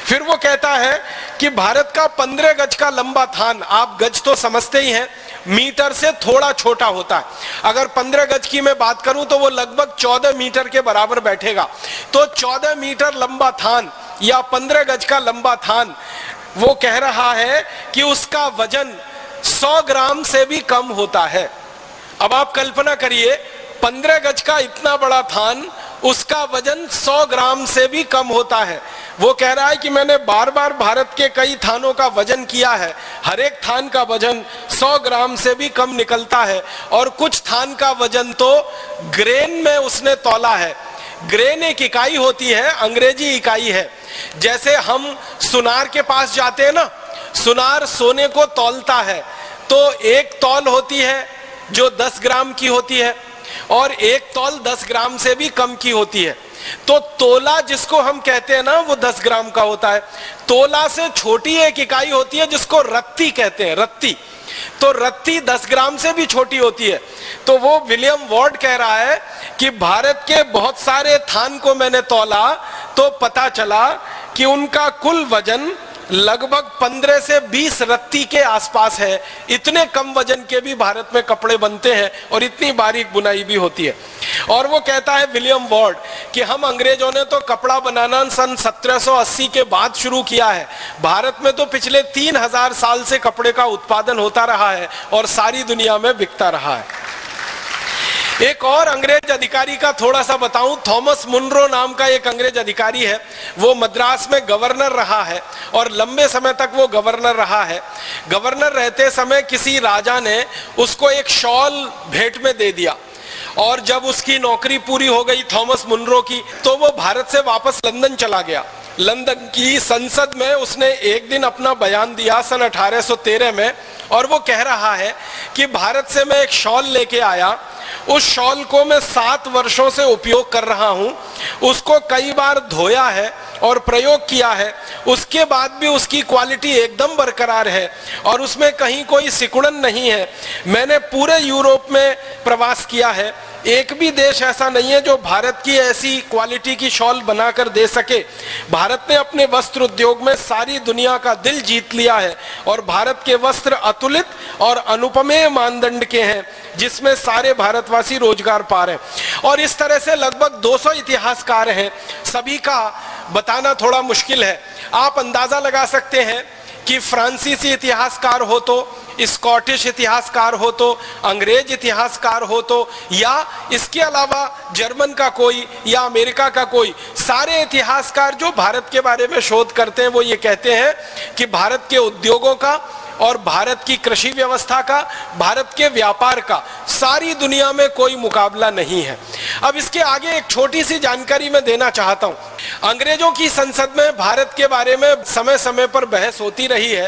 फिर वो कहता है कि भारत का 15 गज का लंबा थान, आप गज तो समझते ही हैं, मीटर से थोड़ा छोटा होता है। अगर 15 गज की मैं बात करूं तो वो लगभग 14 मीटर के बराबर बैठेगा। तो 14 मीटर लंबा थान या 15 गज का लंबा थान, वो कह रहा है कि उसका वजन 100 ग्राम से भी कम होता है। अब आप कल्पना करिए, 15 गज का इतना बड़ा थान, उसका वजन 100 ग्राम से भी कम होता है। वो कह रहा है कि मैंने बार बार भारत के कई थानों का वजन किया है, हर एक थान का वजन 100 ग्राम से भी कम निकलता है। और कुछ थान का वजन तो ग्रेन में उसने तौला है। ग्रेन एक इकाई होती है, अंग्रेजी इकाई है। जैसे हम सुनार के पास जाते हैं ना, सुनार सोने को तौलता है, तो एक तौल होती है जो 10 ग्राम की होती है और एक तौल 10 ग्राम से भी कम की होती है। तो तोला जिसको हम कहते हैं ना, वो 10 ग्राम का होता है। तोला से छोटी एक इकाई होती है जिसको रत्ती कहते हैं, रत्ती। तो रत्ती 10 ग्राम से भी छोटी होती है। तो वो विलियम वॉर्ड कह रहा है कि भारत के बहुत सारे थान को मैंने तौला तो पता चला कि उनका कुल वजन लगभग 15 से 20 रत्ती के आसपास है। इतने कम वजन के भी भारत में कपड़े बनते हैं और इतनी बारीक बुनाई भी होती है। और वो कहता है विलियम वॉर्ड कि हम अंग्रेजों ने तो कपड़ा बनाना सन 1780 के बाद शुरू किया है। भारत में तो पिछले 3000 साल से कपड़े का उत्पादन होता रहा है और सारी दुनिया में बिकता रहा है। एक और अंग्रेज अधिकारी का थोड़ा सा बताऊं, थॉमस मुनरो नाम का एक अंग्रेज अधिकारी है। वो मद्रास में गवर्नर रहा है और लंबे समय तक वो गवर्नर रहा है। गवर्नर रहते समय किसी राजा ने उसको एक शॉल भेंट में दे दिया और जब उसकी नौकरी पूरी हो गई थॉमस मुनरो की, तो वो भारत से वापस लंदन चला गया। लंदन की संसद में उसने एक दिन अपना बयान दिया सन 1813 में, और वो कह रहा है कि भारत से मैं एक शॉल लेके आया, उस शॉल को मैं 7 वर्षों से उपयोग कर रहा हूं, उसको कई बार धोया है और प्रयोग किया है, उसके बाद भी उसकी क्वालिटी एकदम बरकरार है और उसमें कहीं कोई सिकुड़न नहीं है। मैंने पूरे यूरोप में प्रवास किया है, एक भी देश ऐसा नहीं है जो भारत की ऐसी क्वालिटी की शॉल बनाकर दे सके। भारत ने अपने वस्त्र उद्योग में सारी दुनिया का दिल जीत लिया है और भारत के वस्त्र अतुलित और अनुपमेय मानदंड के हैं, जिसमें सारे भारतवासी रोजगार पा रहे हैं। और इस तरह से लगभग 200 इतिहासकार हैं, सभी का बताना थोड़ा मुश्किल है। आप अंदाजा लगा सकते हैं कि फ्रांसीसी इतिहासकार हो तो, स्कॉटिश इतिहासकार हो तो, अंग्रेज इतिहासकार हो तो, या इसके अलावा जर्मन का कोई या अमेरिका का कोई, सारे इतिहासकार जो भारत के बारे में शोध करते हैं वो ये कहते हैं कि भारत के उद्योगों का और भारत की कृषि व्यवस्था का, भारत के व्यापार का सारी दुनिया में कोई मुकाबला नहीं है। अब इसके आगे एक छोटी सी जानकारी मैं देना चाहता हूं। अंग्रेजों की संसद में भारत के बारे में समय समय पर बहस होती रही है,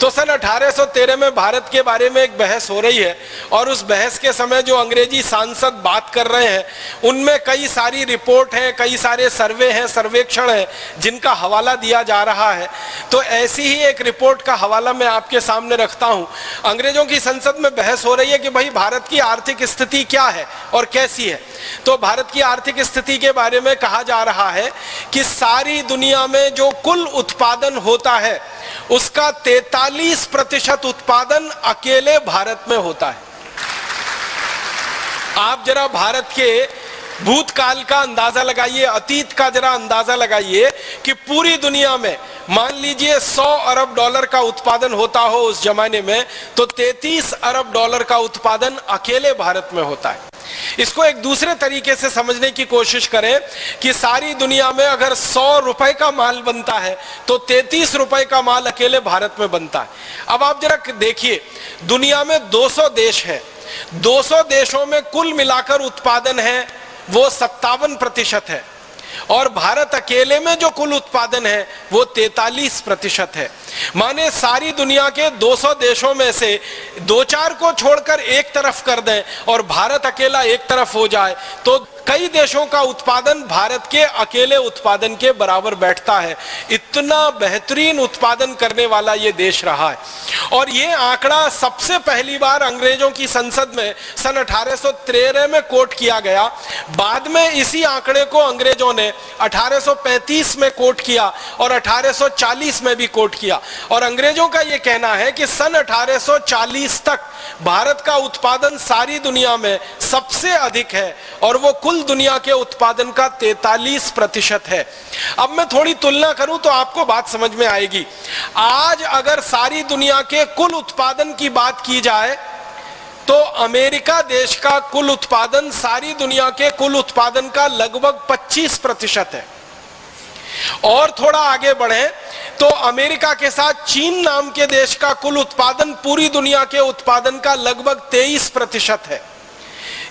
तो सन 1813 में भारत के बारे में एक बहस हो रही है और उस बहस के समय जो अंग्रेजी सांसद बात कर रहे हैं उनमें कई सारी रिपोर्ट हैं, कई सारे सर्वे हैं, सर्वेक्षण हैं जिनका हवाला दिया जा रहा है। तो ऐसी ही एक रिपोर्ट का हवाला मैं आपके सामने रखता हूं। अंग्रेजों की संसद में बहस हो रही है कि भाई भारत की आर्थिक स्थिति क्या है और कैसी है। तो भारत की आर्थिक स्थिति के बारे में कहा जा रहा है कि सारी दुनिया में जो कुल उत्पादन होता है उसका 43% उत्पादन अकेले भारत में होता है। आप जरा भारत के भूतकाल का अंदाजा लगाइए, अतीत का जरा अंदाजा लगाइए कि पूरी दुनिया में मान लीजिए 100 अरब डॉलर का उत्पादन होता हो उस जमाने में, तो 33 अरब डॉलर का उत्पादन अकेले भारत में होता है। इसको एक दूसरे तरीके से समझने की कोशिश करें कि सारी दुनिया में अगर 100 रुपए का माल बनता है तो 33 रुपए का माल अकेले भारत में बनता है। अब आप जरा देखिए, दुनिया में 200 देश हैं, 200 देशों में कुल मिलाकर उत्पादन है वो 57% है और भारत अकेले में जो कुल उत्पादन है वो 43% है। माने सारी दुनिया के 200 देशों में से 2-4 को छोड़कर एक तरफ कर दें और भारत अकेला एक तरफ हो जाए तो कई देशों का उत्पादन भारत के अकेले उत्पादन के बराबर बैठता है। इतना बेहतरीन उत्पादन करने वाला ये देश रहा है। और ये आंकड़ा सबसे पहली बार अंग्रेजों की संसद में सन 1813 में कोट किया गया। बाद में इसी आंकड़े को अंग्रेजों ने 1835 में कोट किया और 1840 में भी कोट किया। और अंग्रेजों का यह कहना है कि सन 1840 तक भारत का उत्पादन सारी दुनिया में सबसे अधिक है और वो कुल दुनिया के उत्पादन का 43% है। अब मैं थोड़ी तुलना करूं तो आपको बात समझ में आएगी। आज अगर सारी दुनिया के कुल उत्पादन की बात की जाए तो अमेरिका देश का कुल उत्पादन सारी दुनिया के कुल उत्पादन का लगभग 25% है। और थोड़ा आगे बढ़े तो अमेरिका के साथ चीन नाम के देश का कुल उत्पादन पूरी दुनिया के उत्पादन का लगभग 23% है।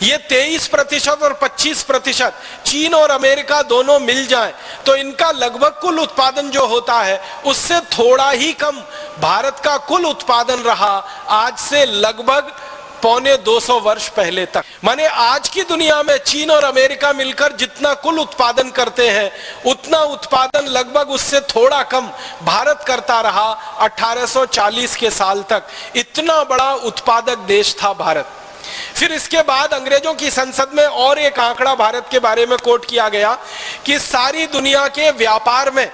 ये 23% और 25% चीन और अमेरिका दोनों मिल जाएं तो इनका लगभग कुल उत्पादन जो होता है उससे थोड़ा ही कम भारत का कुल उत्पादन रहा आज से लगभग 250 वर्ष पहले तक। माने आज की दुनिया में चीन और अमेरिका मिलकर जितना कुल उत्पादन करते हैं उतना उत्पादन लगभग उससे थोड़ा कम भारत करता रहा 1840 के साल तक। इतना बड़ा उत्पादक देश था भारत। फिर इसके बाद अंग्रेजों की संसद में और एक आंकड़ा भारत के बारे में कोट किया गया कि सारी दुनिया के व्यापार में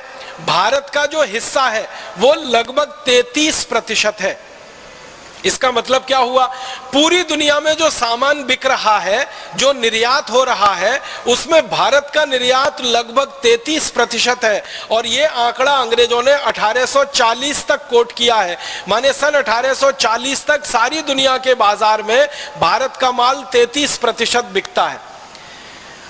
भारत का जो हिस्सा है वो लगभग 33% है। इसका मतलब क्या हुआ, पूरी दुनिया में जो सामान बिक रहा है, जो निर्यात हो रहा है, उसमें भारत का निर्यात लगभग 33% है। और ये आंकड़ा अंग्रेजों ने 1840 तक कोट किया है। माने सन 1840 तक सारी दुनिया के बाजार में भारत का माल 33% बिकता है।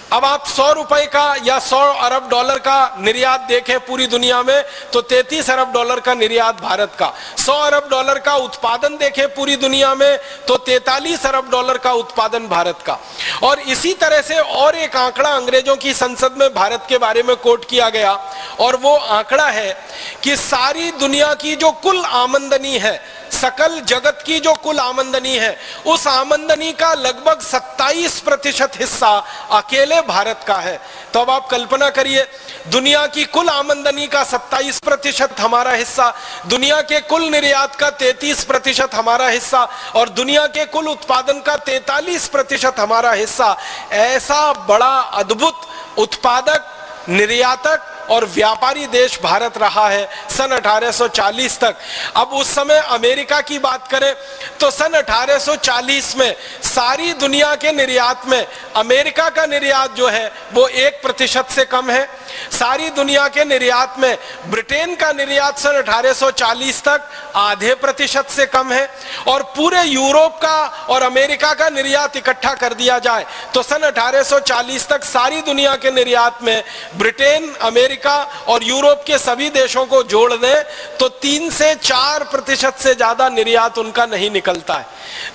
अब आप 100 रुपए का या 100 अरब डॉलर का निर्यात देखें पूरी दुनिया में तो 33 अरब डॉलर का निर्यात भारत का, 100 अरब डॉलर का उत्पादन देखें पूरी दुनिया में तो 43 अरब डॉलर का उत्पादन भारत का। और इसी तरह से और एक आंकड़ा अंग्रेजों की संसद में भारत के बारे में कोट किया गया, और वो आंकड़ा है कि सारी दुनिया की जो कुल आमदनी है, सकल जगत की जो कुल आमदनी है, उस आमदनी का लगभग 27% हिस्सा अकेले भारत का है। तो अब आप कल्पना करिए, दुनिया की कुल आमदनी का 27% हमारा हिस्सा, दुनिया के कुल निर्यात का 33% हमारा हिस्सा, और दुनिया के कुल उत्पादन का 43% हमारा हिस्सा। ऐसा बड़ा अद्भुत उत्पादक, निर्यातक और व्यापारी देश भारत रहा है सन 1840 तक। अब उस समय अमेरिका की बात करें तो सन 1840 में सारी दुनिया के निर्यात में अमेरिका का निर्यात जो है वो 1% से कम है। सारी दुनिया के निर्यात में ब्रिटेन का निर्यात सन 1840 तक आधे % से कम है, और पूरे यूरोप का और अमेरिका का निर्यात इकट्ठा कर दिया जाए तो सन 1840 तक सारी दुनिया के निर्यात में ब्रिटेन, अमेरिका और यूरोप के सभी देशों को जोड़ दें तो 3 से 4% से ज्यादा निर्यात उनका नहीं निकलता है।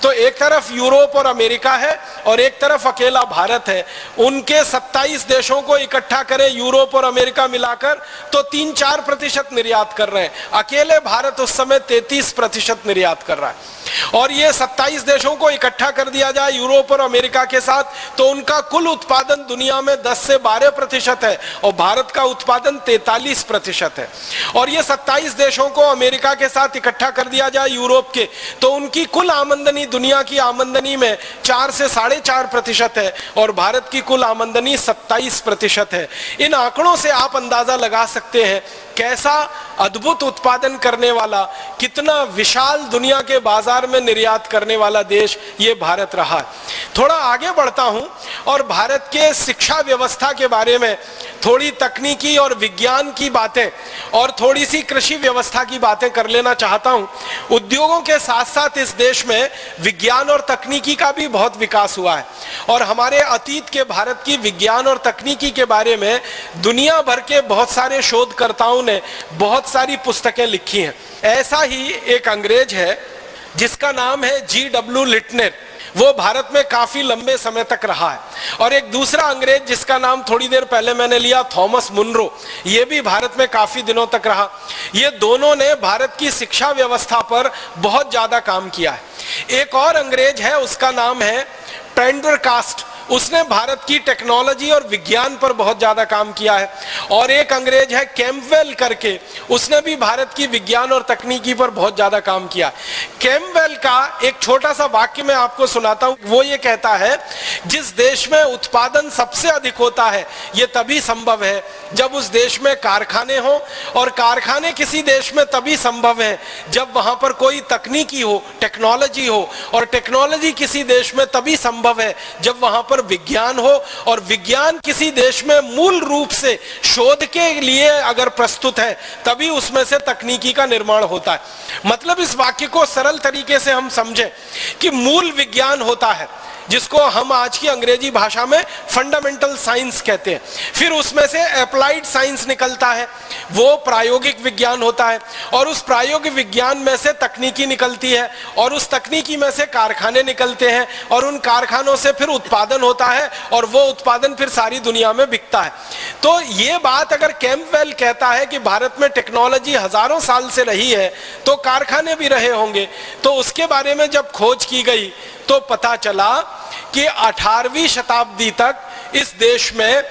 तो एक तरफ यूरोप और अमेरिका है और एक तरफ अकेला भारत है। उनके 27 देशों को इकट्ठा करें यूरोप और अमेरिका मिलाकर तो 3-4% निर्यात कर रहे हैं, अकेले भारत उस समय 33% निर्यात कर रहा है। और ये 27 देशों को इकट्ठा कर दिया जाए यूरोप और अमेरिका के साथ तो उनका कुल उत्पादन दुनिया में 10 से 12% है और भारत का उत्पादन 43% है। और ये 27 देशों को अमेरिका के साथ इकट्ठा कर दिया जाए यूरोप के तो उनकी कुल आमदनी दुनिया की आमदनी में 4 से 4.5% है और भारत की कुल आमदनी 27% है। इन आंकड़ों से आप अंदाजा लगा सकते हैं कैसा अद्भुत उत्पादन करने वाला, कितना विशाल दुनिया के बाजार में निर्यात करने वाला देश ये भारत रहा है। थोड़ा आगे बढ़ता हूं और भारत के शिक्षा व्यवस्था के बारे में थोड़ी तकनीकी और विज्ञान की बातें और थोड़ी सी कृषि व्यवस्था की बातें कर लेना चाहता हूं। उद्योगों के साथ साथ इस देश में विज्ञान और तकनीकी का भी बहुत विकास हुआ है और हमारे अतीत के भारत की विज्ञान और तकनीकी के बारे में दुनिया भर के बहुत सारे शोधकर्ताओं ने बहुत सारी पुस्तकें लिखी हैं। ऐसा ही एक अंग्रेज है जिसका नाम है G.W. लिटनर, वो भारत में काफी लंबे समय तक रहा है। और एक दूसरा अंग्रेज जिसका नाम थोड़ी देर पहले मैंने लिया, थॉमस मुनरो, ये भी भारत में काफी दिनों तक रहा। ये दोनों ने भारत की शिक्षा व्यवस्था पर बहुत ज्यादा काम किया है। एक और अंग्रेज है, उसका नाम है पेंडरकास्ट, उसने भारत की टेक्नोलॉजी और विज्ञान पर बहुत ज्यादा काम किया है। और एक अंग्रेज है कैम्पबेल करके, उसने भी भारत की विज्ञान और तकनीकी पर बहुत ज्यादा काम किया। कैम्पबेल का एक छोटा सा वाक्य मैं आपको सुनाता हूं। वो ये कहता है, जिस देश में उत्पादन सबसे अधिक होता है यह तभी संभव है जब उस देश में कारखाने हो, और कारखाने किसी देश में तभी संभव है जब वहां पर कोई तकनीकी हो, टेक्नोलॉजी हो, और टेक्नोलॉजी किसी देश में तभी संभव है जब वहां पर विज्ञान हो, और विज्ञान किसी देश में मूल रूप से शोध के लिए अगर प्रस्तुत है तभी उसमें से तकनीकी का निर्माण होता है। मतलब इस वाक्य को सरल तरीके से हम समझें कि मूल विज्ञान होता है जिसको हम आज की अंग्रेजी भाषा में फंडामेंटल साइंस कहते हैं, फिर उसमें से अप्लाइड साइंस निकलता है, वो प्रायोगिक विज्ञान होता है, और उस प्रायोगिक विज्ञान में से तकनीकी निकलती है, और उस तकनीकी में से कारखाने निकलते हैं, और उन कारखानों से फिर उत्पादन होता है, और वो उत्पादन फिर सारी दुनिया में बिकता है। तो ये बात अगर कैम्पबेल कहता है कि भारत में टेक्नोलॉजी हजारों साल से रही है तो कारखाने भी रहे होंगे, तो उसके बारे में जब खोज की गई तो पता चला कि 18वीं शताब्दी तक इस देश में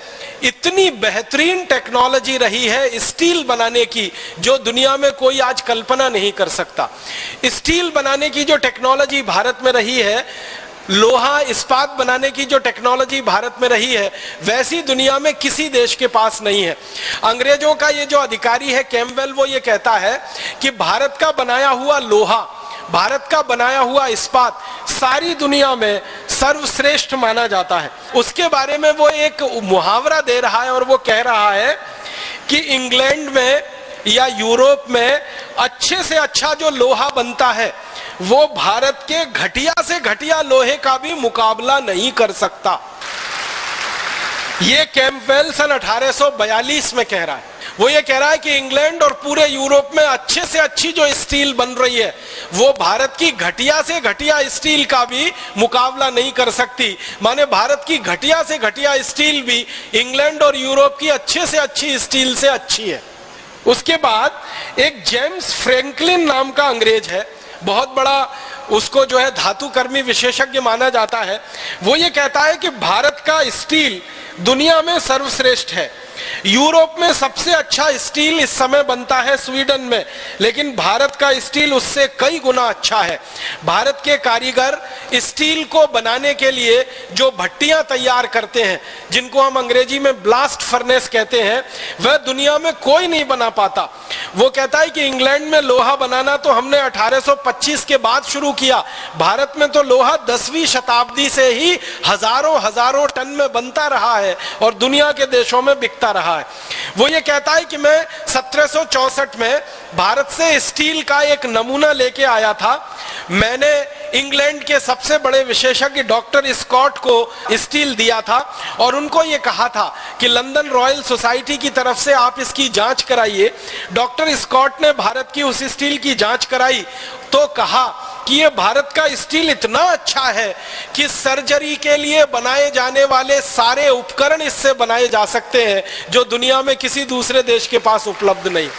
इतनी बेहतरीन टेक्नोलॉजी रही है स्टील बनाने की जो दुनिया में कोई आज कल्पना नहीं कर सकता। स्टील बनाने की जो टेक्नोलॉजी भारत में रही है, लोहा इस्पात बनाने की जो टेक्नोलॉजी भारत में रही है, वैसी दुनिया में किसी देश के पास नहीं है। अंग्रेजों का ये जो अधिकारी है कैम्पबेल, वो ये कहता है कि भारत का बनाया हुआ लोहा, भारत का बनाया हुआ इस्पात सारी दुनिया में सर्वश्रेष्ठ माना जाता है। उसके बारे में वो एक मुहावरा दे रहा है और वो कह रहा है कि इंग्लैंड में या यूरोप में अच्छे से अच्छा जो लोहा बनता है वो भारत के घटिया से घटिया लोहे का भी मुकाबला नहीं कर सकता। ये कैंपबेल सन 1842 में कह रहा है। वो ये कह रहा है कि इंग्लैंड और पूरे यूरोप में अच्छे से अच्छी जो स्टील बन रही है वो भारत की घटिया से घटिया स्टील का भी मुकाबला नहीं कर सकती। माने भारत की घटिया से घटिया स्टील भी इंग्लैंड और यूरोप की अच्छे से अच्छी स्टील से अच्छी है। उसके बाद एक जेम्स फ्रैंकलिन नाम का अंग्रेज है, बहुत बड़ा उसको जो है धातुकर्मी विशेषज्ञ माना जाता है। वो ये कहता है कि भारत का स्टील दुनिया में सर्वश्रेष्ठ है। यूरोप में सबसे अच्छा स्टील इस समय बनता है स्वीडन में, लेकिन भारत का स्टील उससे कई गुना अच्छा है। भारत के कारीगर स्टील को बनाने के लिए जो भट्टियां तैयार करते हैं, जिनको हम अंग्रेजी में ब्लास्ट फर्नेस कहते हैं, वह दुनिया में कोई नहीं बना पाता। वो कहता है कि इंग्लैंड में लोहा बनाना तो हमने 1825 के बाद शुरू किया, भारत में तो लोहा 10वीं शताब्दी से ही हजारों टन में बनता रहा है और दुनिया के देशों में बिकता रहा है। वो ये कहता है कि मैं 1764 में भारत से स्टील का एक नमूना लेके आया था। मैंने इंग्लैंड के सबसे बड़े विशेषज्ञ डॉक्टर स्कॉट को स्टील दिया था और उनको ये कहा था कि लंदन रॉयल सोसाइटी की तरफ से आप इसकी जांच कराइए। डॉक्टर स्कॉट ने भारत की उस स्टील की जांच कराई तो कहा कि ये भारत का स्टील इतना अच्छा है कि सर्जरी के लिए बनाए जाने वाले सारे उपकरण इससे बनाए जा सकते हैं जो दुनिया में किसी दूसरे देश के पास उपलब्ध नहीं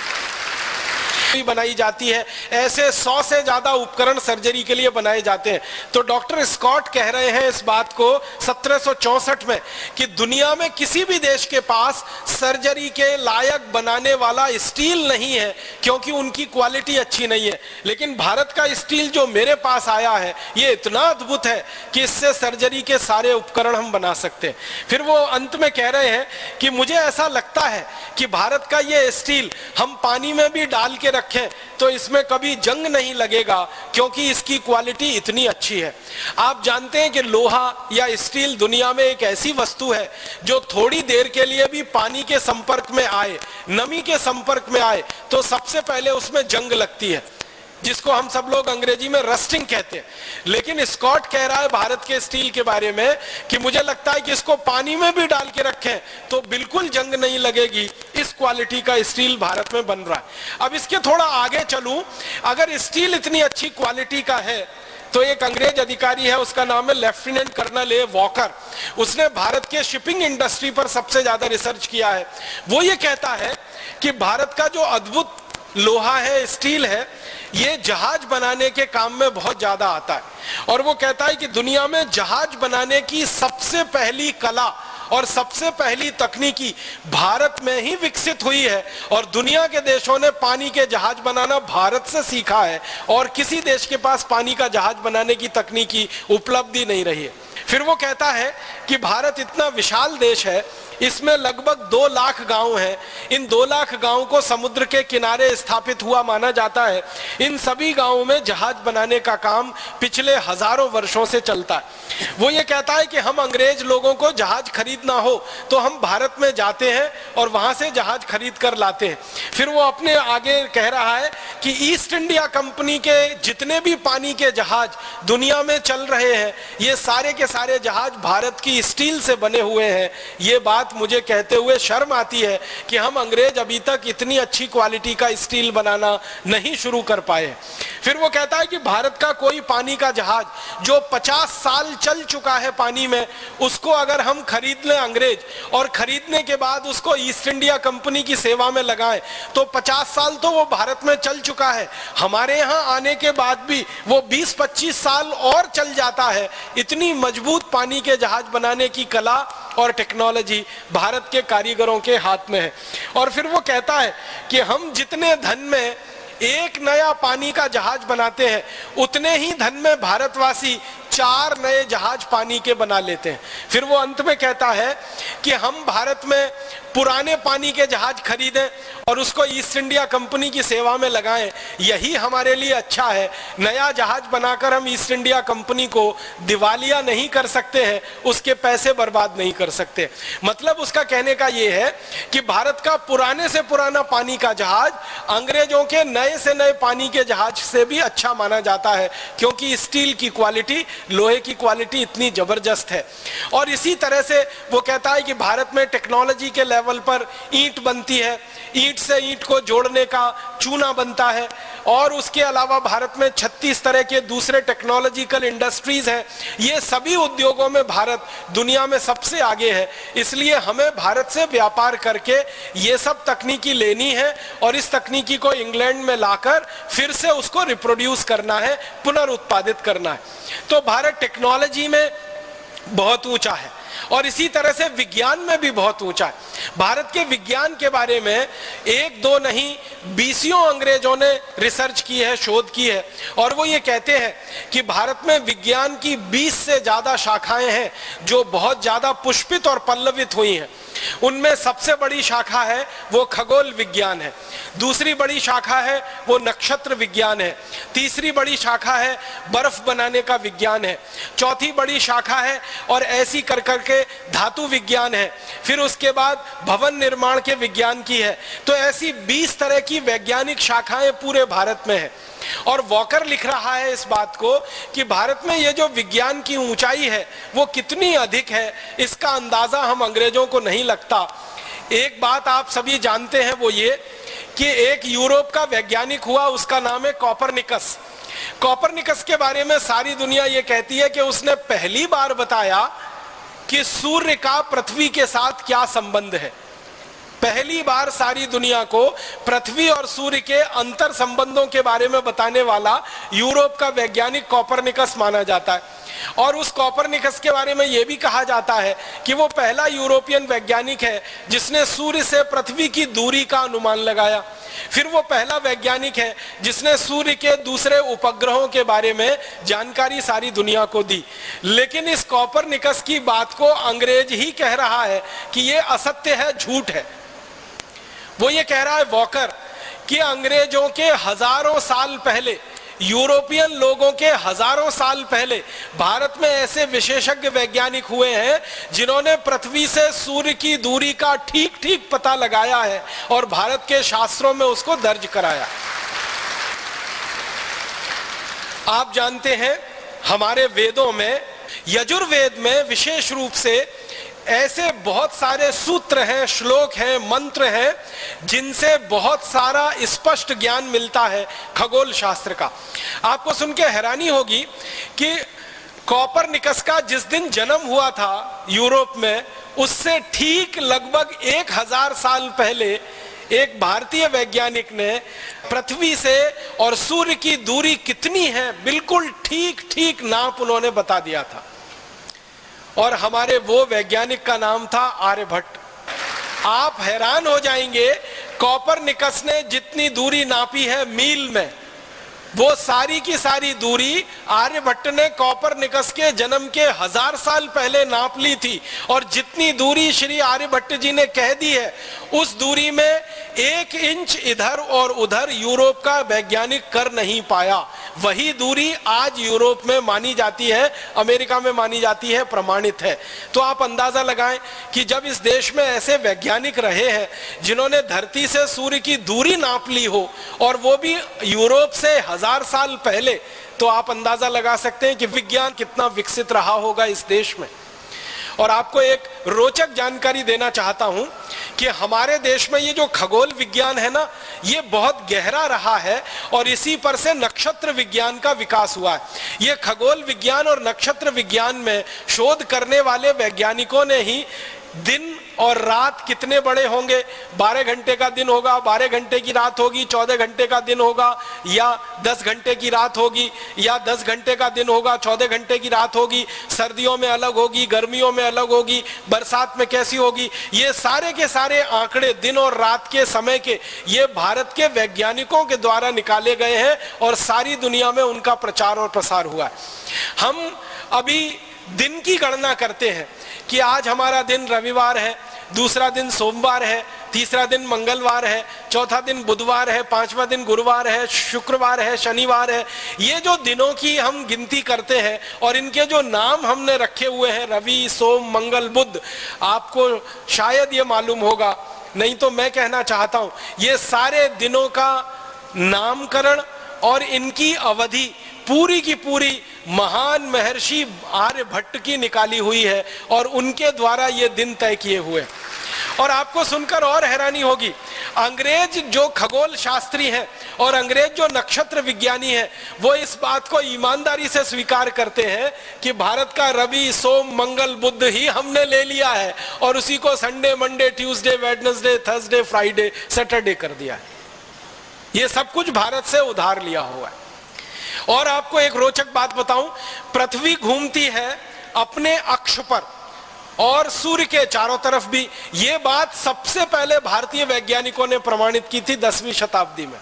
बनाई जाती है। ऐसे 100 से ज्यादा उपकरण सर्जरी के लिए बनाए जाते हैं। तो डॉक्टर स्कॉट कह रहे हैं इस बात को 1764 में कि दुनिया में किसी भी देश के पास सर्जरी के लायक बनाने वाला स्टील नहीं है क्योंकि उनकी क्वालिटी अच्छी नहीं है, लेकिन भारत का स्टील जो मेरे पास आया है ये इतना अद्भुत है कि इससे सर्जरी के सारे उपकरण हम बना सकते हैं। फिर वो अंत में कह रहे हैं कि मुझे ऐसा लगता है कि भारत का ये स्टील हम पानी में भी डाल के रखें तो इसमें कभी जंग नहीं लगेगा क्योंकि इसकी क्वालिटी इतनी अच्छी है। आप जानते हैं कि लोहा या स्टील दुनिया में एक ऐसी वस्तु है जो थोड़ी देर के लिए भी पानी के संपर्क में आए, नमी के संपर्क में आए तो सबसे पहले उसमें जंग लगती है, जिसको हम सब लोग अंग्रेजी में रस्टिंग कहते हैं। लेकिन स्कॉट कह रहा है भारत के स्टील के बारे में कि मुझे लगता है कि इसको पानी में भी डाल के रखें तो बिल्कुल जंग नहीं लगेगी। इस क्वालिटी का स्टील भारत में बन रहा है। अब इसके थोड़ा आगे चलूं, अगर स्टील इतनी अच्छी क्वालिटी का है तो एक अंग्रेज अधिकारी है, उसका नाम है लेफ्टिनेंट कर्नल ए वॉकर। उसने भारत के शिपिंग इंडस्ट्री पर सबसे ज्यादा रिसर्च किया है। वो ये कहता है कि भारत का जो अद्भुत लोहा है, स्टील है, ये जहाज बनाने के काम में बहुत ज्यादा आता है। और वो कहता है कि दुनिया में जहाज बनाने की सबसे पहली कला और सबसे पहली तकनीकी भारत में ही विकसित हुई है और दुनिया के देशों ने पानी के जहाज बनाना भारत से सीखा है और किसी देश के पास पानी का जहाज बनाने की तकनीकी उपलब्धि नहीं रही है। फिर वो कहता है कि भारत इतना विशाल देश है, इसमें लगभग 2 लाख गांव हैं। इन 2 लाख गांवों को समुद्र के किनारे स्थापित हुआ माना जाता है। इन सभी गांवों में जहाज बनाने का काम पिछले हजारों वर्षों से चलता है। वो ये कहता है कि हम अंग्रेज लोगों को जहाज खरीदना हो तो हम भारत में जाते हैं और वहां से जहाज खरीद कर लाते हैं। फिर वो अपने आगे कह रहा है कि ईस्ट इंडिया कंपनी के जितने भी पानी के जहाज दुनिया में चल रहे हैं ये सारे के सारे जहाज भारत की स्टील से बने हुए हैं। ये बात मुझे कहते हुए शर्म आती है कि हम अंग्रेज अभी तक इतनी अच्छी क्वालिटी का स्टील बनाना नहीं शुरू कर पाए। फिर वो कहता है कि भारत का कोई पानी का जहाज जो 50 साल चल चुका है पानी में, उसको अगर हम खरीद लें अंग्रेज और खरीदने के बाद उसको ईस्ट इंडिया कंपनी की सेवा में लगाएं तो 50 साल तो वो भारत में चल चुका है, हमारे यहाँ आने के बाद भी वो 20-25 साल और चल जाता है। इतनी मजबूत पानी के जहाज बनाने की कला और टेक्नोलॉजी भारत के कारीगरों के हाथ में है। और फिर वो कहता है कि हम जितने धन में एक नया पानी का जहाज बनाते हैं उतने ही धन में भारतवासी 4 नए जहाज पानी के बना लेते हैं। फिर वो अंत में कहता है कि हम भारत में पुराने पानी के जहाज खरीदें और उसको ईस्ट इंडिया कंपनी की सेवा में लगाएं, यही हमारे लिए अच्छा है। नया जहाज बनाकर हम ईस्ट इंडिया कंपनी को दिवालिया नहीं कर सकते हैं, उसके पैसे बर्बाद नहीं कर सकते। मतलब उसका कहने का यह है कि भारत का पुराने से पुराना पानी का जहाज अंग्रेजों के नए नए से नए पानी के जहाज से भी अच्छा माना जाता है, क्योंकि स्टील की क्वालिटी, लोहे की क्वालिटी इतनी जबरदस्त है। और इसी तरह से वो कहता है कि भारत में टेक्नोलॉजी के लेवल पर ईंट बनती है, ईंट से ईंट को जोड़ने का चूना बनता है, और उसके अलावा भारत में 36 तरह के दूसरे टेक्नोलॉजिकल इंडस्ट्रीज हैं। ये सभी उद्योगों में भारत दुनिया में सबसे आगे है। इसलिए हमें भारत से व्यापार करके ये सब तकनीकी लेनी है और इस तकनीकी को इंग्लैंड में लाकर फिर से उसको रिप्रोड्यूस करना है, पुनर्उत्पादित करना है। तो भारत टेक्नोलॉजी में बहुत ऊंचा है और इसी तरह से विज्ञान में भी बहुत ऊंचा है। भारत के विज्ञान के बारे में एक दो नहीं 20 अंग्रेजों ने रिसर्च की है, शोध की है, और वो ये कहते हैं कि भारत में विज्ञान की 20 से ज्यादा शाखाएं हैं जो बहुत ज्यादा पुष्पित और पल्लवित हुई हैं। उनमें सबसे बड़ी शाखा है वो खगोल विज्ञान है, दूसरी बड़ी शाखा है वो नक्षत्र विज्ञान है, तीसरी बड़ी शाखा है बर्फ बनाने का विज्ञान है, चौथी बड़ी शाखा है और ऐसी कर करके धातु विज्ञान है, फिर उसके बाद भवन निर्माण के विज्ञान की है। तो ऐसी 20 तरह की वैज्ञानिक शाखाएं पूरे भारत में है। और वॉकर लिख रहा है इस बात को कि भारत में ये जो विज्ञान की ऊंचाई है वो कितनी अधिक है, इसका अंदाजा हम अंग्रेजों को नहीं लगता। एक बात आप सभी जानते हैं, वो ये कि एक यूरोप का वैज्ञानिक हुआ, उसका नाम है कॉपरनिकस। कॉपरनिकस के बारे में सारी दुनिया ये कहती है कि उसने पहली बार बताया कि सूर्य का पृथ्वी के साथ क्या संबंध है। पहली बार सारी दुनिया को पृथ्वी और सूर्य के अंतर संबंधों के बारे में बताने वाला यूरोप का वैज्ञानिक कॉपरनिकस माना जाता है। और उस कॉपरनिकस के बारे में यह भी कहा जाता है कि वो पहला यूरोपियन वैज्ञानिक है जिसने सूर्य से पृथ्वी की दूरी का अनुमान लगाया। फिर वो पहला वैज्ञानिक है जिसने सूर्य के दूसरे उपग्रहों के बारे में जानकारी सारी दुनिया को दी। लेकिन इस कॉपरनिकस की बात को अंग्रेज ही कह रहा है कि ये असत्य है, झूठ है। वो ये कह रहा है वॉकर कि अंग्रेजों के हजारों साल पहले, यूरोपियन लोगों के हजारों साल पहले भारत में ऐसे विशेषज्ञ वैज्ञानिक हुए हैं जिन्होंने पृथ्वी से सूर्य की दूरी का ठीक ठीक पता लगाया है और भारत के शास्त्रों में उसको दर्ज कराया। आप जानते हैं हमारे वेदों में, यजुर्वेद में विशेष रूप से ऐसे बहुत सारे सूत्र हैं, श्लोक हैं, मंत्र हैं जिनसे बहुत सारा स्पष्ट ज्ञान मिलता है खगोल शास्त्र का। आपको सुन के हैरानी होगी कि कॉपरनिकस का जिस दिन जन्म हुआ था यूरोप में, उससे ठीक लगभग 1000 साल पहले एक भारतीय वैज्ञानिक ने पृथ्वी से और सूर्य की दूरी कितनी है बिल्कुल ठीक ठीक नाप उन्होंने बता दिया था। और हमारे वो वैज्ञानिक का नाम था आर्यभट्ट। आप हैरान हो जाएंगे, कॉपरनिकस ने जितनी दूरी नापी है मील में, वो सारी की सारी दूरी आर्यभट्ट ने कॉपरनिकस के जन्म के 1000 साल पहले नाप ली थी। और जितनी दूरी श्री आर्यभट्ट जी ने कह दी है, उस दूरी में 1 इंच इधर और उधर यूरोप का वैज्ञानिक कर नहीं पाया। वही दूरी आज यूरोप में मानी जाती है, अमेरिका में मानी जाती है, प्रमाणित है। तो आप अंदाजा लगाएं कि जब इस देश में ऐसे वैज्ञानिक रहे हैं जिन्होंने धरती से सूर्य की दूरी नाप ली हो, और वो भी यूरोप से 1000 साल पहले, तो आप अंदाजा लगा सकते हैं कि विज्ञान कितना विकसित रहा होगा इस देश में। और आपको एक रोचक जानकारी देना चाहता हूं कि हमारे देश में ये जो खगोल विज्ञान है ना, ये बहुत गहरा रहा है और इसी पर से नक्षत्र विज्ञान का विकास हुआ है। ये खगोल विज्ञान और नक्षत्र विज्ञान में शोध करने वाले वैज्ञानिकों ने ही दिन और रात कितने बड़े होंगे, 12 घंटे का दिन होगा, 12 घंटे की रात होगी, 14 घंटे का दिन होगा, या 10 घंटे की रात होगी, या 10 घंटे का दिन होगा, 14 घंटे की रात होगी, सर्दियों में अलग होगी, गर्मियों में अलग होगी, बरसात में कैसी होगी, ये सारे के सारे आंकड़े दिन और रात के समय के, ये भारत के वैज्ञानिकों के द्वारा निकाले गए हैं और सारी दुनिया में उनका प्रचार और प्रसार हुआ है। हम अभी दिन की गणना करते हैं कि आज हमारा दिन रविवार है, दूसरा दिन सोमवार है, तीसरा दिन मंगलवार है, चौथा दिन बुधवार है, पांचवा दिन गुरुवार है, शुक्रवार है, शनिवार है। ये जो दिनों की हम गिनती करते हैं और इनके जो नाम हमने रखे हुए हैं, रवि, सोम, मंगल, बुध, आपको शायद ये मालूम होगा, नहीं तो मैं कहना चाहता हूं, ये सारे दिनों का नामकरण और इनकी अवधि पूरी की पूरी महान महर्षि आर्यभट्ट की निकाली हुई है और उनके द्वारा ये दिन तय किए हुए। और आपको सुनकर और हैरानी होगी, अंग्रेज जो खगोल शास्त्री हैं और अंग्रेज जो नक्षत्र विज्ञानी हैं, वो इस बात को ईमानदारी से स्वीकार करते हैं कि भारत का रवि सोम मंगल बुध ही हमने ले लिया है और उसी को Sunday Monday Tuesday Wednesday Thursday Friday Saturday कर दिया है। ये सब कुछ भारत से उधार लिया हुआ है। और आपको एक रोचक बात बताऊं, पृथ्वी घूमती है अपने अक्ष पर और सूर्य के चारों तरफ भी। ये बात सबसे पहले भारतीय वैज्ञानिकों ने प्रमाणित की थी 10वीं शताब्दी में।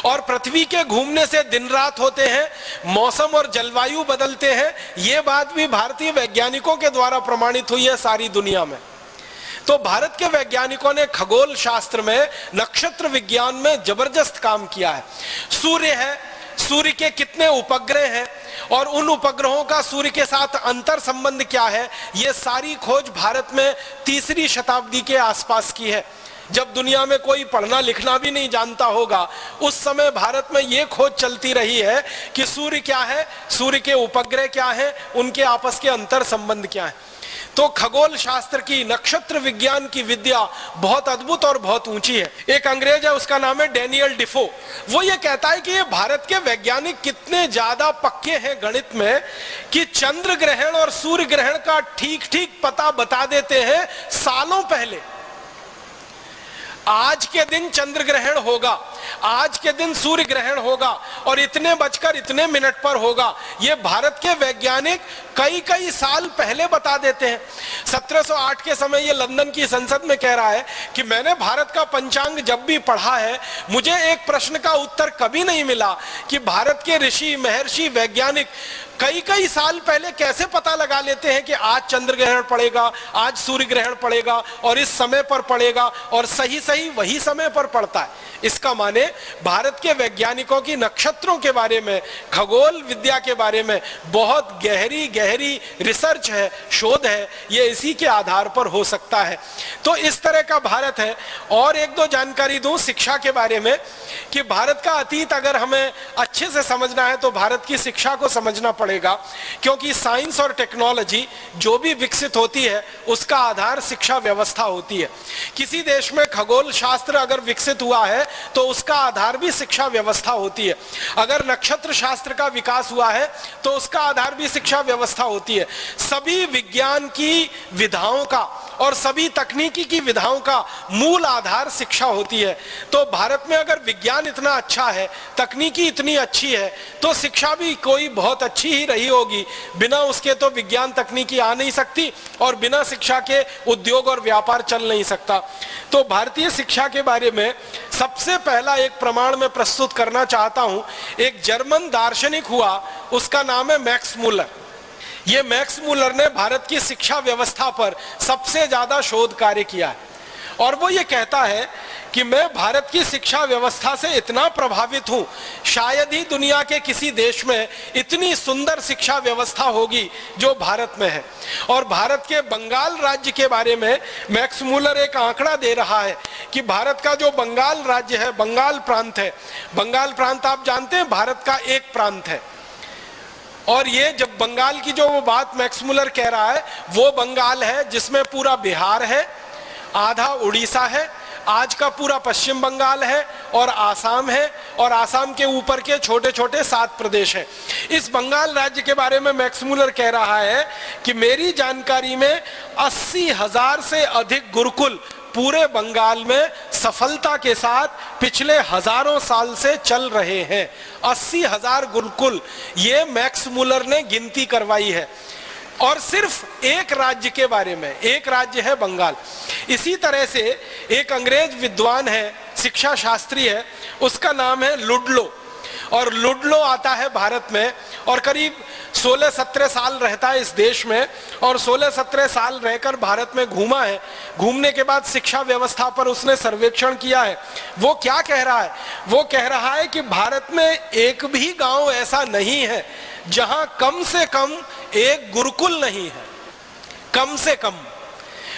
और पृथ्वी के घूमने से दिन रात होते हैं, मौसम और जलवायु बदलते हैं, ये बात भी भारतीय वैज्ञानिकों के द्वारा प्रमाणित हुई है सारी दुनिया में। तो भारत के वैज्ञानिकों ने खगोल शास्त्र में, नक्षत्र विज्ञान में जबरदस्त काम किया है। सूर्य है, सूर्य के कितने उपग्रह हैं और उन उपग्रहों का सूर्य के साथ अंतर संबंध क्या है, यह सारी खोज भारत में 3री शताब्दी के आसपास की है। जब दुनिया में कोई पढ़ना लिखना भी नहीं जानता होगा, उस समय भारत में यह खोज चलती रही है कि सूर्य क्या है, सूर्य के उपग्रह क्या है, उनके आपस के अंतर संबंध क्या है। तो खगोल शास्त्र की, नक्षत्र विज्ञान की विद्या बहुत अद्भुत और बहुत ऊंची है। एक अंग्रेज है, उसका नाम है डेनियल डिफो। वो ये कहता है कि ये भारत के वैज्ञानिक कितने ज्यादा पक्के हैं गणित में कि चंद्र ग्रहण और सूर्य ग्रहण का ठीक ठीक पता बता देते हैं सालों पहले। आज के दिन चंद्र ग्रहण होगा, आज के दिन सूर्य ग्रहण होगा और इतने बजकर इतने मिनट पर होगा, ये भारत के वैज्ञानिक कई कई साल पहले बता देते हैं। 1708 के समय ये लंदन की संसद में कह रहा है कि मैंने भारत का पंचांग जब भी पढ़ा है, मुझे एक प्रश्न का उत्तर कभी नहीं मिला कि भारत के ऋषि महर्षि वैज्ञानिक कई कई साल पहले कैसे पता लगा लेते हैं कि आज चंद्र ग्रहण पड़ेगा, आज सूर्य ग्रहण पड़ेगा और इस समय पर पड़ेगा, और सही सही वही समय पर पड़ता है। इसका माने भारत के वैज्ञानिकों की नक्षत्रों के बारे में, खगोल विद्या के बारे में बहुत गहरी गहरी रिसर्च है, शोध है, ये इसी के आधार पर हो सकता है। तो इस तरह का भारत है। और एक दो जानकारी दूं शिक्षा के बारे में कि भारत का अतीत अगर हमें अच्छे से समझना है तो भारत की शिक्षा को समझना पड़ेगा, क्योंकि साइंस और टेक्नोलॉजी जो भी विकसित होती है उसका आधार शिक्षा व्यवस्था होती है। किसी देश में खगोल शास्त्र अगर विकसित हुआ है तो उसका आधार भी शिक्षा व्यवस्था होती है। अगर नक्षत्र शास्त्र का विकास हुआ है तो उसका आधार भी शिक्षा व्यवस्था होती है। सभी विज्ञान की विधाओं का और सभी तकनीकी की विधाओं का मूल आधार शिक्षा होती है। तो भारत में अगर विज्ञान इतना अच्छा है, तकनीकी इतनी अच्छी है, तो शिक्षा भी कोई बहुत अच्छी ही रही होगी। बिना उसके तो विज्ञान तकनीकी आ नहीं सकती और बिना शिक्षा के उद्योग और व्यापार चल नहीं सकता। तो भारतीय शिक्षा के बारे में सबसे पहला एक प्रमाण मैं प्रस्तुत करना चाहता हूं। एक जर्मन दार्शनिक हुआ, उसका नाम है मैक्स मूलर। ये मैक्स मूलर ने भारत की शिक्षा व्यवस्था पर सबसे ज्यादा शोध कार्य किया है और वो ये कहता है कि मैं भारत की शिक्षा व्यवस्था से इतना प्रभावित हूं, शायद ही दुनिया के किसी देश में इतनी सुंदर शिक्षा व्यवस्था होगी जो भारत में है। और भारत के बंगाल राज्य के बारे में मैक्स मूलर एक आंकड़ा दे रहा है कि भारत का जो बंगाल राज्य है, बंगाल प्रांत है, बंगाल प्रांत आप जानते हैं भारत का एक प्रांत है। और ये जब बंगाल की जो वो बात मैक्स मूलर कह रहा है, वो बंगाल है जिसमें पूरा बिहार है, आधा उड़ीसा है, आज का पूरा पश्चिम बंगाल है और आसाम है, और आसाम के ऊपर के छोटे छोटे 7 प्रदेश हैं। इस बंगाल राज्य के बारे में मैक्स मूलर कह रहा है कि मेरी जानकारी में 80,000 से अधिक गुरुकुल पूरे बंगाल में सफलता के साथ पिछले हजारों साल से चल रहे हैं। 80,000 गुरुकुल, ये मैक्स मूलर ने गिनती करवाई है। और सिर्फ एक राज्य के बारे में, एक राज्य है बंगाल। इसी तरह से एक अंग्रेज विद्वान है, शिक्षा शास्त्री है, उसका नाम है लुडलो। और लुडलो आता है भारत में और करीब 16-17 साल रहता है इस देश में, और 16-17 साल रहकर भारत में घूमा है। घूमने के बाद शिक्षा व्यवस्था पर उसने सर्वेक्षण किया है। वो क्या कह रहा है? वो कह रहा है कि भारत में एक भी गांव ऐसा नहीं है जहां कम से कम एक गुरुकुल नहीं है। कम से कम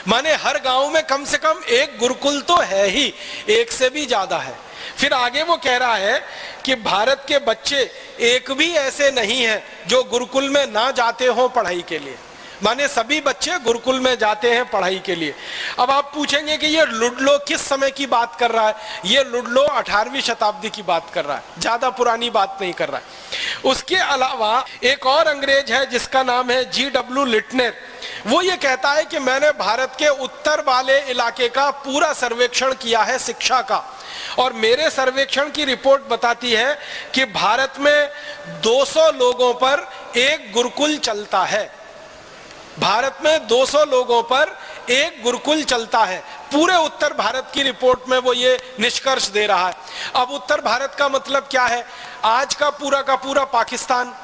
माने हर गांव में कम से कम एक गुरुकुल तो है ही, एक से भी ज्यादा है। फिर आगे वो कह रहा है कि भारत के बच्चे एक भी ऐसे नहीं हैं जो गुरुकुल में ना जाते हों पढ़ाई के लिए, माने सभी बच्चे गुरुकुल में जाते हैं पढ़ाई के लिए। अब आप पूछेंगे कि ये लुडलो किस समय की बात कर रहा है? ये लुडलो 18वीं शताब्दी की बात कर रहा है, ज्यादा पुरानी बात नहीं कर रहा है। उसके अलावा एक और अंग्रेज है जिसका नाम है G.W. लिटनर। वो ये कहता है कि मैंने भारत के उत्तर वाले इलाके का पूरा सर्वेक्षण किया है शिक्षा का, और मेरे सर्वेक्षण की रिपोर्ट बताती है कि भारत में 200 लोगों पर एक गुरुकुल चलता है। भारत में 200 लोगों पर एक गुरुकुल चलता है। पूरे उत्तर भारत की रिपोर्ट में वो ये निष्कर्ष दे रहा है। अब उत्तर भारत का मतलब क्या है? आज का पूरा पाकिस्तान,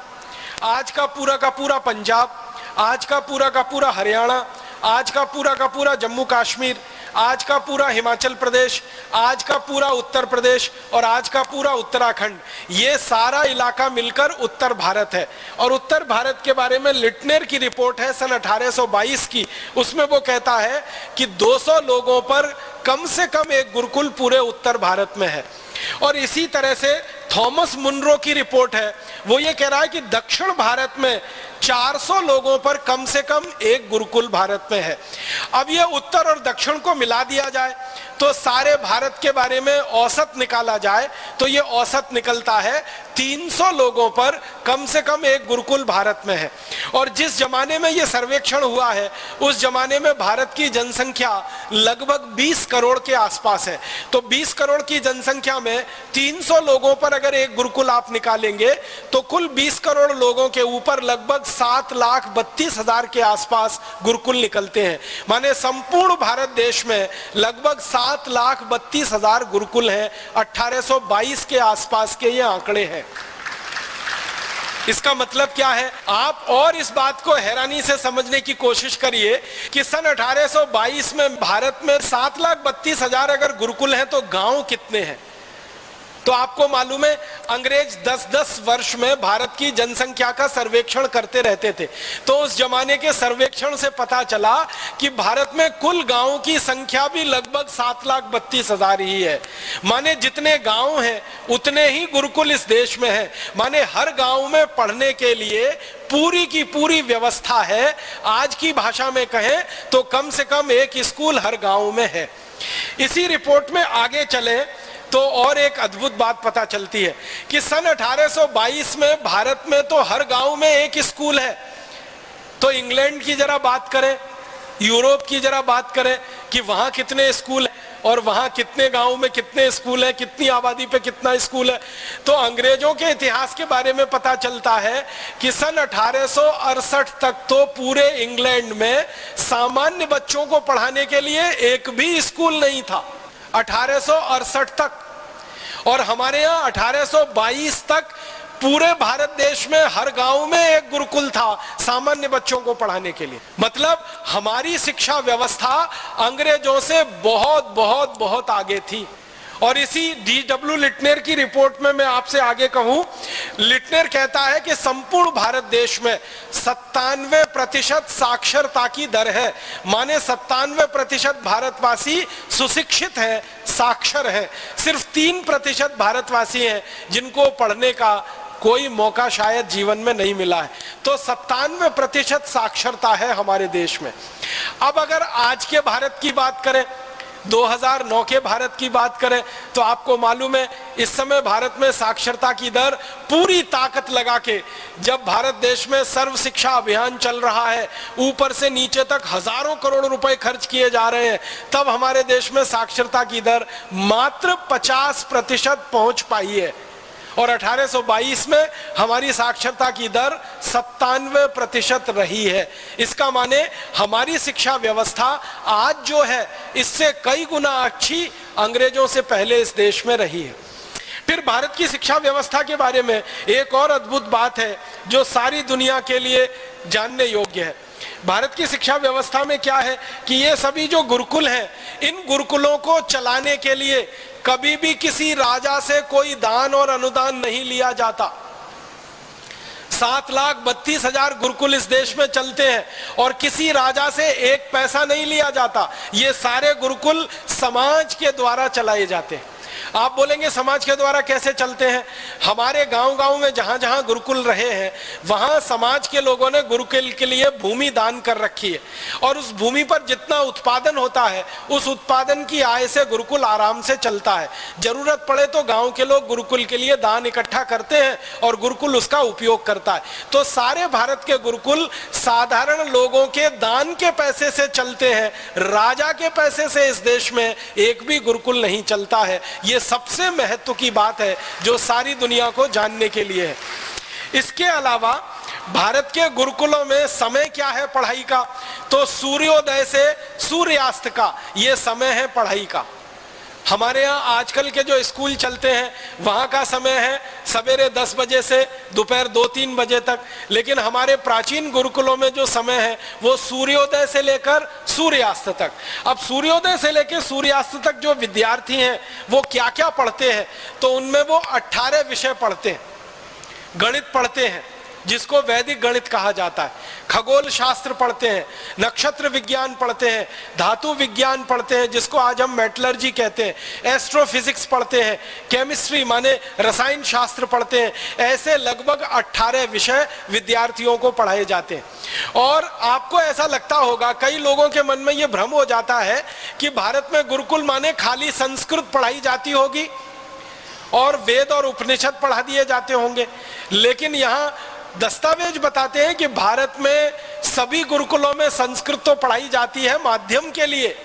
आज का पूरा पंजाब, आज का पूरा हरियाणा, आज का पूरा जम्मू कश्मीर, आज का पूरा हिमाचल प्रदेश, आज का पूरा उत्तर प्रदेश और आज का पूरा उत्तराखंड, ये सारा इलाका मिलकर उत्तर भारत है। और उत्तर भारत के बारे में लिटनर की रिपोर्ट है सन 1822 की, उसमें वो कहता है कि 200 लोगों पर कम से कम एक गुरुकुल पूरे उत्तर भारत में है। और इसी तरह से थॉमस मुनरो की रिपोर्ट है, वो ये कह रहा है कि दक्षिण भारत में 400 लोगों पर कम से कम एक गुरुकुल भारत में है। अब ये उत्तर और दक्षिण को मिला दिया जाए तो सारे भारत के बारे में औसत निकाला जाए तो ये औसत निकलता है 300 लोगों पर कम से कम एक गुरुकुल भारत में है। और जिस जमाने में ये सर्वेक्षण हुआ है उस जमाने में भारत की जनसंख्या लगभग 20 करोड़ के आसपास है। तो 20 करोड़ की जनसंख्या में 300 लोगों पर अगर एक गुरुकुल आप निकालेंगे तो कुल 20 करोड़ लोगों के ऊपर लगभग 7,32,000 के आसपास गुरुकुल निकलते हैं। माने संपूर्ण भारत देश में लगभग 7,32,000 गुरुकुल हैं। 1822 के आसपास के ये आंकड़े हैं। इसका मतलब क्या है? आप और इस बात को हैरानी से समझने की कोशिश करिए कि सन 1822 में भारत में 7,32,000 अगर गुरुकुल हैं तो गांव कितने हैं? तो आपको मालूम है अंग्रेज 10-10 वर्ष में भारत की जनसंख्या का सर्वेक्षण करते रहते थे। तो उस जमाने के सर्वेक्षण से पता चला कि भारत में कुल गांवों की संख्या भी लगभग 7,32,000 ही है। माने जितने गांव हैं उतने ही गुरुकुल इस देश में हैं। माने हर गांव में पढ़ने के लिए पूरी की पूरी व्यवस्था है। आज की भाषा में कहें तो कम से कम एक स्कूल हर गांव में है। इसी रिपोर्ट में आगे चले तो और एक अद्भुत बात पता चलती है कि सन 1822 में भारत में तो हर गांव में एक स्कूल है। तो इंग्लैंड की जरा बात करें, यूरोप की जरा बात करें कि वहां कितने स्कूल हैं और वहां कितने गांव में कितने स्कूल हैं, कितनी आबादी पे कितना स्कूल है। तो अंग्रेजों के इतिहास के बारे में पता चलता है कि सन 1868 तक तो पूरे इंग्लैंड में सामान्य बच्चों को पढ़ाने के लिए एक भी स्कूल नहीं था। 1868 तक। और हमारे यहाँ 1822 तक पूरे भारत देश में हर गांव में एक गुरुकुल था सामान्य बच्चों को पढ़ाने के लिए। मतलब हमारी शिक्षा व्यवस्था अंग्रेजों से बहुत बहुत बहुत आगे थी। और इसी G.W. लिटनर की रिपोर्ट में मैं आपसे आगे कहूं, लिटनर कहता है कि संपूर्ण भारत देश में 97% साक्षरता की दर है। माने 97% भारतवासी सुशिक्षित हैं, साक्षर हैं। सिर्फ 3% भारतवासी हैं जिनको पढ़ने का कोई मौका शायद जीवन में नहीं मिला है। तो 97% साक्षरता है हमारे देश में। अब अगर आज के भारत की बात करें, 2009 के भारत की बात करें तो आपको मालूम है इस समय भारत में साक्षरता की दर पूरी ताकत लगा के, जब भारत देश में सर्व शिक्षा अभियान चल रहा है, ऊपर से नीचे तक हजारों करोड़ रुपए खर्च किए जा रहे हैं, तब हमारे देश में साक्षरता की दर मात्र 50% पहुंच पाई है। और 1822 में हमारी साक्षरता की दर 97% रही है। इसका माने हमारी शिक्षा व्यवस्था आज जो है इससे कई गुना अच्छी अंग्रेजों से पहले इस देश में रही है। फिर भारत की शिक्षा व्यवस्था के बारे में एक और अद्भुत बात है जो सारी दुनिया के लिए जानने योग्य है। भारत की शिक्षा व्यवस्था में क्या है कि ये सभी जो गुरुकुल हैं, इन गुरुकुलों को चलाने के लिए कभी भी किसी राजा से कोई दान और अनुदान नहीं लिया जाता। 7,32,000 गुरुकुल इस देश में चलते हैं और किसी राजा से एक पैसा नहीं लिया जाता। ये सारे गुरुकुल समाज के द्वारा चलाए जाते हैं। आप बोलेंगे समाज के द्वारा कैसे चलते हैं? हमारे गांव-गांव में जहां जहां गुरुकुल रहे हैं वहां समाज के लोगों ने गुरुकुल के लिए भूमि दान कर रखी है और उस भूमि पर जितना उत्पादन होता है उस उत्पादन की आय से गुरुकुल आराम से चलता है। जरूरत पड़े तो गांव के लोग गुरुकुल के लिए दान इकट्ठा करते हैं और गुरुकुल उसका उपयोग करता है। तो सारे भारत के गुरुकुल साधारण लोगों के दान के पैसे से चलते हैं। राजा के पैसे से इस देश में एक भी गुरुकुल नहीं चलता है। ये सबसे महत्व की बात है जो सारी दुनिया को जानने के लिए है। इसके अलावा भारत के गुरुकुलों में समय क्या है पढ़ाई का? तो सूर्योदय से सूर्यास्त का ये समय है पढ़ाई का। हमारे यहाँ आजकल के जो स्कूल चलते हैं वहाँ का समय है सवेरे 10 बजे से दोपहर 2-3 बजे तक, लेकिन हमारे प्राचीन गुरुकुलों में जो समय है वो सूर्योदय से लेकर सूर्यास्त तक। अब सूर्योदय से लेकर सूर्यास्त तक जो विद्यार्थी हैं वो क्या क्या पढ़ते हैं? तो उनमें वो 18 विषय पढ़ते हैं। गणित पढ़ते हैं जिसको वैदिक गणित कहा जाता है, खगोल शास्त्र पढ़ते हैं, नक्षत्र विज्ञान पढ़ते हैं, धातु विज्ञान पढ़ते हैं जिसको आज हम मेटलर्जी कहते हैं, एस्ट्रोफिजिक्स पढ़ते हैं, केमिस्ट्री माने रसायन शास्त्र पढ़ते हैं। ऐसे लगभग 18 विषय विद्यार्थियों को पढ़ाए जाते हैं। और आपको ऐसा लगता होगा, कई लोगों के मन में यह भ्रम हो जाता है कि भारत में गुरुकुल माने खाली संस्कृत पढ़ाई जाती होगी और वेद और उपनिषद पढ़ा दिए जाते होंगे, लेकिन यहाँ दस्तावेज बताते हैं कि भारत में सभी गुरुकुलों में संस्कृत तो पढ़ाई जाती है माध्यम के लिए,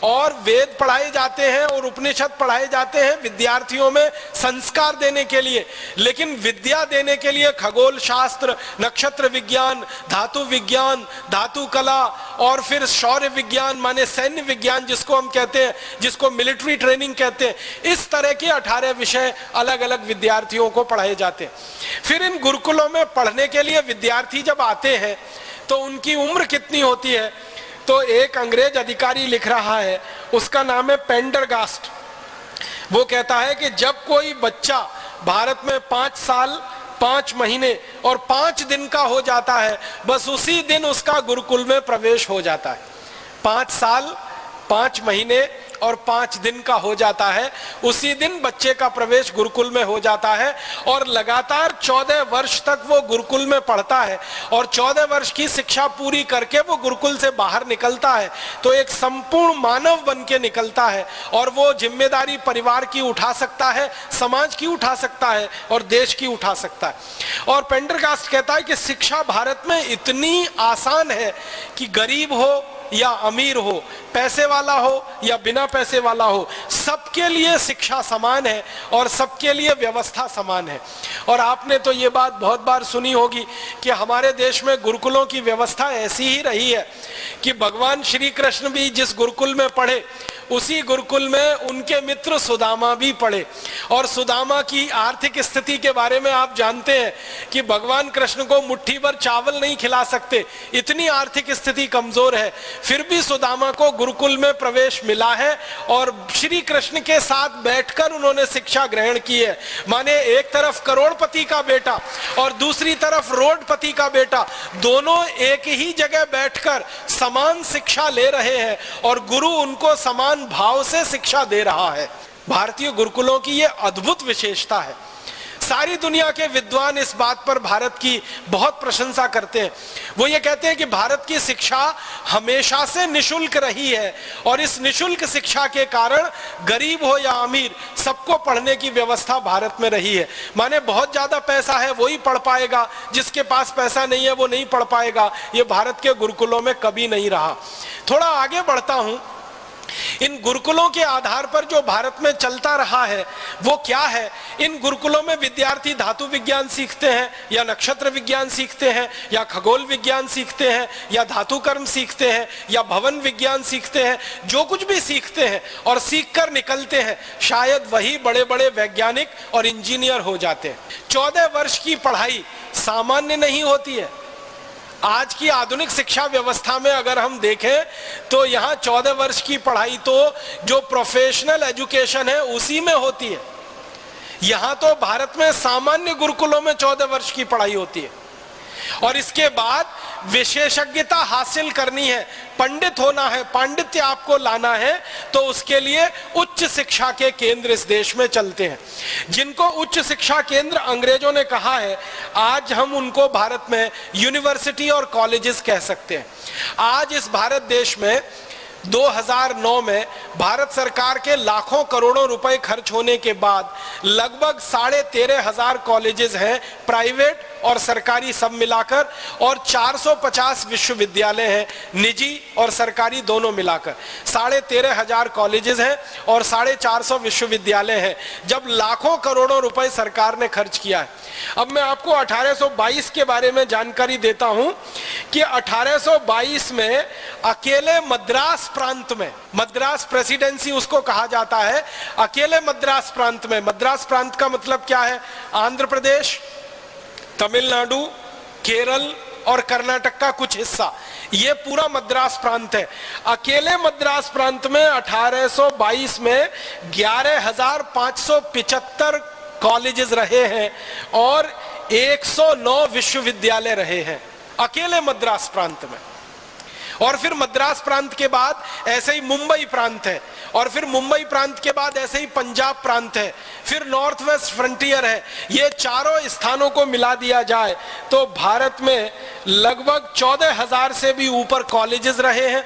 और वेद पढ़ाए जाते हैं और उपनिषद पढ़ाए जाते हैं विद्यार्थियों में संस्कार देने के लिए, लेकिन विद्या देने के लिए खगोल शास्त्र, नक्षत्र विज्ञान, धातु विज्ञान, धातु कला और फिर शौर्य विज्ञान माने सैन्य विज्ञान जिसको हम कहते हैं, जिसको मिलिट्री ट्रेनिंग कहते हैं, इस तरह के 18 विषय अलग अलग विद्यार्थियों को पढ़ाए जाते हैं। फिर इन गुरुकुलों में पढ़ने के लिए विद्यार्थी जब आते हैं तो उनकी उम्र कितनी होती है? तो एक अंग्रेज अधिकारी लिख रहा है, उसका नाम है पेंडरगास्ट। वो कहता है कि जब कोई बच्चा भारत में 5 साल 5 महीने और 5 दिन का हो जाता है, बस उसी दिन उसका गुरुकुल में प्रवेश हो जाता है। 5 साल 5 महीने और 5 दिन का हो जाता है, उसी दिन बच्चे का प्रवेश गुरुकुल में हो जाता है और लगातार 14 वर्ष तक वो गुरुकुल में पढ़ता है और 14 वर्ष की शिक्षा पूरी करके वो गुरुकुल से बाहर निकलता है तो एक संपूर्ण मानव बन के निकलता है और वो जिम्मेदारी परिवार की उठा सकता है, समाज की उठा सकता है और देश की उठा सकता है। और पेंडरगास्ट कहता है कि शिक्षा भारत में इतनी आसान है कि गरीब हो या अमीर हो, पैसे वाला हो या बिना पैसे वाला हो, सबके लिए शिक्षा समान है और सबके लिए व्यवस्था समान है। और आपने तो ये बात बहुत बार सुनी होगी कि हमारे देश में गुरुकुलों की व्यवस्था ऐसी ही रही है कि भगवान श्री कृष्ण भी जिस गुरुकुल में पढ़े उसी गुरुकुल में उनके मित्र सुदामा भी पढ़े। और सुदामा की आर्थिक स्थिति के बारे में आप जानते हैं कि भगवान कृष्ण को मुट्ठी भर चावल नहीं खिला सकते, इतनी आर्थिक स्थिति कमजोर है, फिर भी सुदामा को गुरुकुल में प्रवेश मिला है और श्री कृष्ण के साथ बैठकर उन्होंने शिक्षा ग्रहण की है। माने एक तरफ करोड़पति का बेटा और दूसरी तरफ रोडपति का बेटा, दोनों एक ही जगह बैठकर समान शिक्षा ले रहे हैं और गुरु उनको समान भाव से शिक्षा दे रहा है। भारतीय गुरुकुलों की यह अद्भुत विशेषता है। सारी दुनिया के विद्वान इस बात पर भारत की बहुत प्रशंसा करते हैं। वो ये कहते हैं कि भारत की शिक्षा हमेशा से निशुल्क रही है और इस निशुल्क शिक्षा के कारण गरीब हो या अमीर सबको पढ़ने की व्यवस्था भारत में रही है। माने बहुत ज्यादा पैसा है वही पढ़ पाएगा, जिसके पास पैसा नहीं है वो नहीं पढ़ पाएगा। ये भारत के गुरुकुलों में कभी नहीं रहा। थोड़ा आगे बढ़ता हूं, इन गुरुकुलों के आधार पर जो भारत में चलता रहा है वो क्या है? इन गुरुकुलों में विद्यार्थी धातु विज्ञान सीखते हैं या नक्षत्र विज्ञान सीखते हैं या खगोल विज्ञान सीखते हैं या धातु कर्म सीखते हैं या भवन विज्ञान सीखते हैं। जो कुछ भी सीखते हैं और सीखकर निकलते हैं शायद वही बड़े बड़े वैज्ञानिक और इंजीनियर हो जाते हैं। 14 वर्ष की पढ़ाई सामान्य नहीं होती है। आज की आधुनिक शिक्षा व्यवस्था में अगर हम देखें तो यहाँ 14 वर्ष की पढ़ाई तो जो प्रोफेशनल एजुकेशन है उसी में होती है। यहां तो भारत में सामान्य गुरुकुलों में 14 वर्ष की पढ़ाई होती है और इसके बाद विशेषज्ञता हासिल करनी है, पंडित होना है, पांडित्य आपको लाना है, तो उसके लिए उच्च शिक्षा के केंद्र इस देश में चलते हैं, जिनको उच्च शिक्षा केंद्र अंग्रेजों ने कहा है। आज हम उनको भारत में यूनिवर्सिटी और कॉलेजेस कह सकते हैं। आज इस भारत देश में 2009 में भारत सरकार के लाखों करोड़ों रुपए खर्च होने के बाद लगभग 13,500 कॉलेजेस हैं, प्राइवेट और सरकारी सब मिलाकर, और 450 विश्वविद्यालय हैं, निजी और सरकारी दोनों मिलाकर। 13,500 कॉलेजेस हैं और 450 विश्वविद्यालय हैं, जब लाखों करोड़ों रुपए सरकार ने खर्च किया है। अब मैं आपको 1822 के बारे में जानकारी देता हूं कि 1822 में अकेले मद्रास प्रांत में, मद्रास प्रेसिडेंसी उसको कहा जाता है, अकेले मद्रास प्रांत में, मद्रास प्रांत का मतलब क्या है? आंध्र प्रदेश, तमिलनाडु, केरल और कर्नाटक का कुछ हिस्सा, ये पूरा मद्रास प्रांत है। अकेले मद्रास प्रांत में 1822 में 11,575 कॉलेजेस रहे हैं और 109 विश्वविद्यालय रहे हैं अकेले मद्रास प्रांत में। और फिर मद्रास प्रांत के बाद ऐसे ही मुंबई प्रांत है, और फिर मुंबई प्रांत के बाद ऐसे ही पंजाब प्रांत है, फिर नॉर्थ वेस्ट फ्रंटियर है। ये चारों स्थानों को मिला दिया जाए तो भारत में लगभग 14,000 से भी ऊपर कॉलेजेस रहे हैं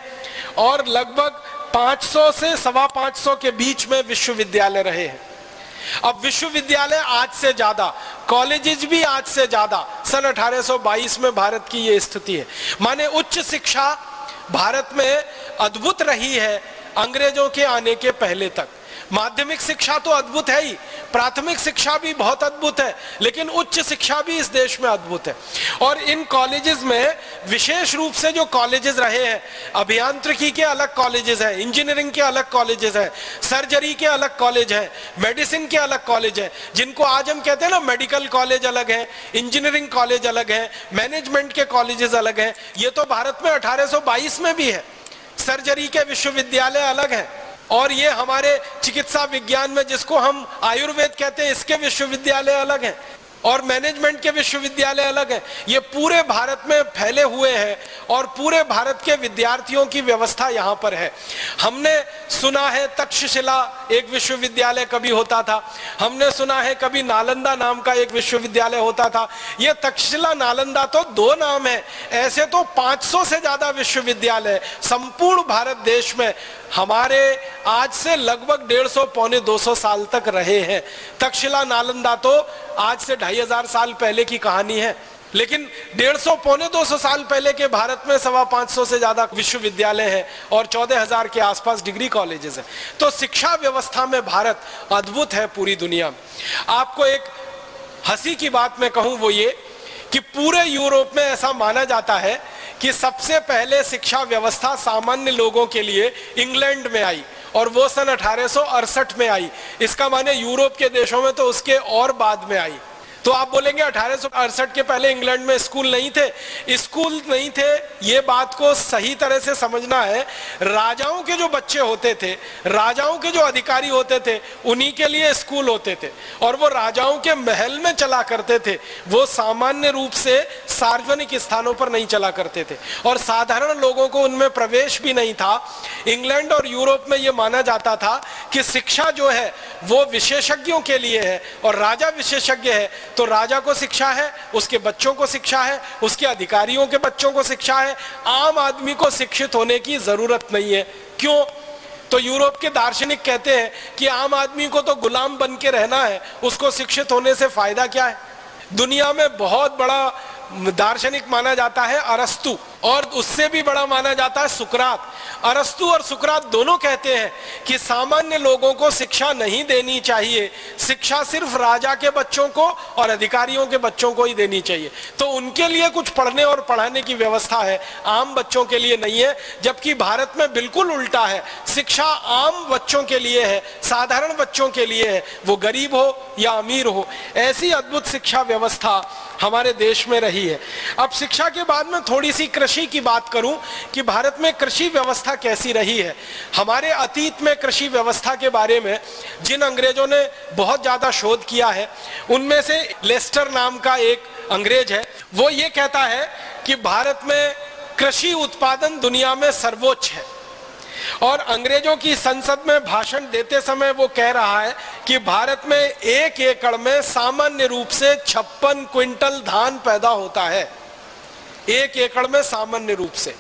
और लगभग 500 से 525 के बीच में विश्वविद्यालय रहे हैं। अब विश्वविद्यालय आज से ज्यादा, कॉलेजेस भी आज से ज्यादा, सन 1822 में भारत की ये स्थिति है। माने उच्च शिक्षा भारत में अद्भुत रही है अंग्रेजों के आने के पहले तक। माध्यमिक शिक्षा तो अद्भुत है ही, प्राथमिक शिक्षा भी बहुत अद्भुत है, लेकिन उच्च शिक्षा भी इस देश में अद्भुत है। और इन कॉलेजेस में विशेष रूप से जो कॉलेजेस रहे हैं, अभियांत्रिकी के अलग कॉलेजेस हैं, इंजीनियरिंग के अलग कॉलेजेस हैं, सर्जरी के अलग कॉलेज हैं, मेडिसिन के अलग कॉलेज हैं, जिनको आज हम कहते हैं ना मेडिकल कॉलेज अलग है, इंजीनियरिंग कॉलेज अलग है, मैनेजमेंट के कॉलेजेस अलग हैं। ये तो भारत में 1822 में भी है। सर्जरी के विश्वविद्यालय अलग हैं, और ये हमारे चिकित्सा विज्ञान में जिसको हम आयुर्वेद कहते हैं, इसके विश्वविद्यालय अलग हैं, और मैनेजमेंट के विश्वविद्यालय अलग हैं। ये पूरे भारत में फैले हुए हैं और पूरे भारत के विद्यार्थियों की व्यवस्था यहाँ पर है। हमने सुना है तक्षशिला एक विश्वविद्यालय कभी होता था, हमने सुना है कभी नालंदा नाम का एक विश्वविद्यालय होता था। ये तक्षशिला नालंदा तो दो नाम है, ऐसे तो 500 से ज्यादा विश्वविद्यालय संपूर्ण भारत देश में हमारे आज से लगभग 150 पौने 200 साल तक रहे हैं। तक्षशिला नालंदा तो आज से 2500 साल पहले की कहानी है, लेकिन 150 पौने 200 साल पहले के भारत में 525 से ज्यादा विश्वविद्यालय हैं और 14,000 के आसपास डिग्री कॉलेजेस हैं। तो शिक्षा व्यवस्था में भारत अद्भुत है पूरी दुनिया में। आपको एक हंसी की बात मैं कहूं, वो ये कि पूरे यूरोप में ऐसा माना जाता है कि सबसे पहले शिक्षा व्यवस्था सामान्य लोगों के लिए इंग्लैंड में आई, और वो सन 1868 में आई। इसका माने यूरोप के देशों में तो उसके और बाद में आई। तो आप बोलेंगे 1868 के पहले इंग्लैंड में स्कूल नहीं थे। स्कूल नहीं थे, ये बात को सही तरह से समझना है। राजाओं के जो बच्चे होते थे, राजाओं के जो अधिकारी होते थे, उन्हीं के लिए स्कूल होते थे, और वो राजाओं के महल में चला करते थे। वो सामान्य रूप से सार्वजनिक स्थानों पर नहीं चला करते थे, और साधारण लोगों को उनमें प्रवेश भी नहीं था। इंग्लैंड और यूरोप में ये माना जाता था कि शिक्षा जो है वो विशेषज्ञों के लिए है, और राजा विशेषज्ञ है तो राजा को शिक्षा है, उसके बच्चों को शिक्षा है, उसके अधिकारियों के बच्चों को शिक्षा है। आम आदमी को शिक्षित होने की जरूरत नहीं है। क्यों? तो यूरोप के दार्शनिक कहते हैं कि आम आदमी को तो गुलाम बन के रहना है, उसको शिक्षित होने से फायदा क्या है। दुनिया में बहुत बड़ा दार्शनिक माना जाता है अरस्तु, और उससे भी बड़ा माना जाता है सुकरात। अरस्तु और सुकरात दोनों कहते हैं कि सामान्य लोगों को शिक्षा नहीं देनी चाहिए, शिक्षा सिर्फ राजा के बच्चों को और अधिकारियों के बच्चों को ही देनी चाहिए। तो उनके लिए कुछ पढ़ने और पढ़ाने की व्यवस्था है, आम बच्चों के लिए नहीं है। जबकि भारत में बिल्कुल उल्टा है, शिक्षा आम बच्चों के लिए है, साधारण बच्चों के लिए है, वो गरीब हो या अमीर हो। ऐसी अद्भुत शिक्षा व्यवस्था हमारे देश में रही है। अब शिक्षा के बाद में थोड़ी सी कृषि कृषि की बात करूं कि भारत में कृषि व्यवस्था कैसी रही है, हमारे अतीत में कृषि व्यवस्था के बारे में जिन अंग्रेजों ने बहुत ज्यादा शोध किया है, उनमें से लेस्टर नाम का एक अंग्रेज है। वो ये कहता है कि भारत में कृषि उत्पादन दुनिया में सर्वोच्च है, और अंग्रेजों की संसद में भाषण देते समय वो कह रहा है कि भारत में 1 एकड़ में सामान्य रूप से 56 क्विंटल धान पैदा होता है, 1 एकड़ में सामान्य रूप से।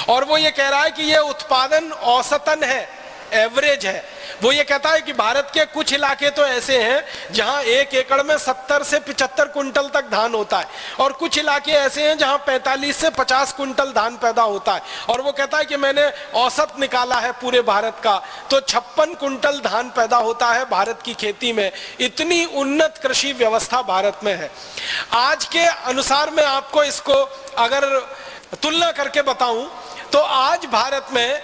और वो ये कह रहा है कि ये उत्पादन औसतन है, एवरेज है। वो ये कहता है कि भारत के कुछ इलाके तो ऐसे हैं जहां 1 एकड़ में 70 से 75 कुंटल तक धान होता है, और कुछ इलाके ऐसे हैं जहां 45 से 50 कुंटल धान पैदा होता है। और वो कहता है कि मैंने औसत निकाला है पूरे भारत का, तो 56 कुंटल धान पैदा होता है भारत की खेती में। इतनी उन्नत कृषि व्यवस्था भारत में है। आज के अनुसार मैं आपको इसको अगर तुलना करके बताऊं तो आज भारत में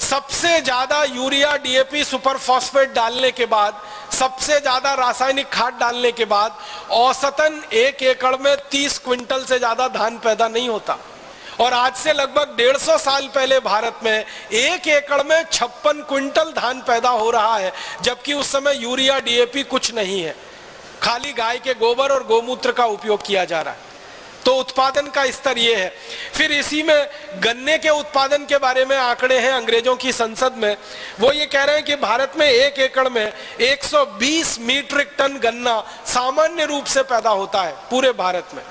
सबसे ज्यादा यूरिया, डीएपी, सुपर फॉस्फेट डालने के बाद, सबसे ज्यादा रासायनिक खाद डालने के बाद औसतन 1 एकड़ में 30 क्विंटल से ज्यादा धान पैदा नहीं होता। और आज से लगभग 150 साल पहले भारत में 1 एकड़ में 56 क्विंटल धान पैदा हो रहा है, जबकि उस समय यूरिया, डीएपी कुछ नहीं है, खाली गाय के गोबर और गोमूत्र का उपयोग किया जा रहा है। तो उत्पादन का स्तर ये है। फिर इसी में गन्ने के उत्पादन के बारे में आंकड़े हैं अंग्रेजों की संसद में। वो ये कह रहे हैं कि भारत में 1 एकड़ में 120 मीट्रिक टन गन्ना सामान्य रूप से पैदा होता है पूरे भारत में,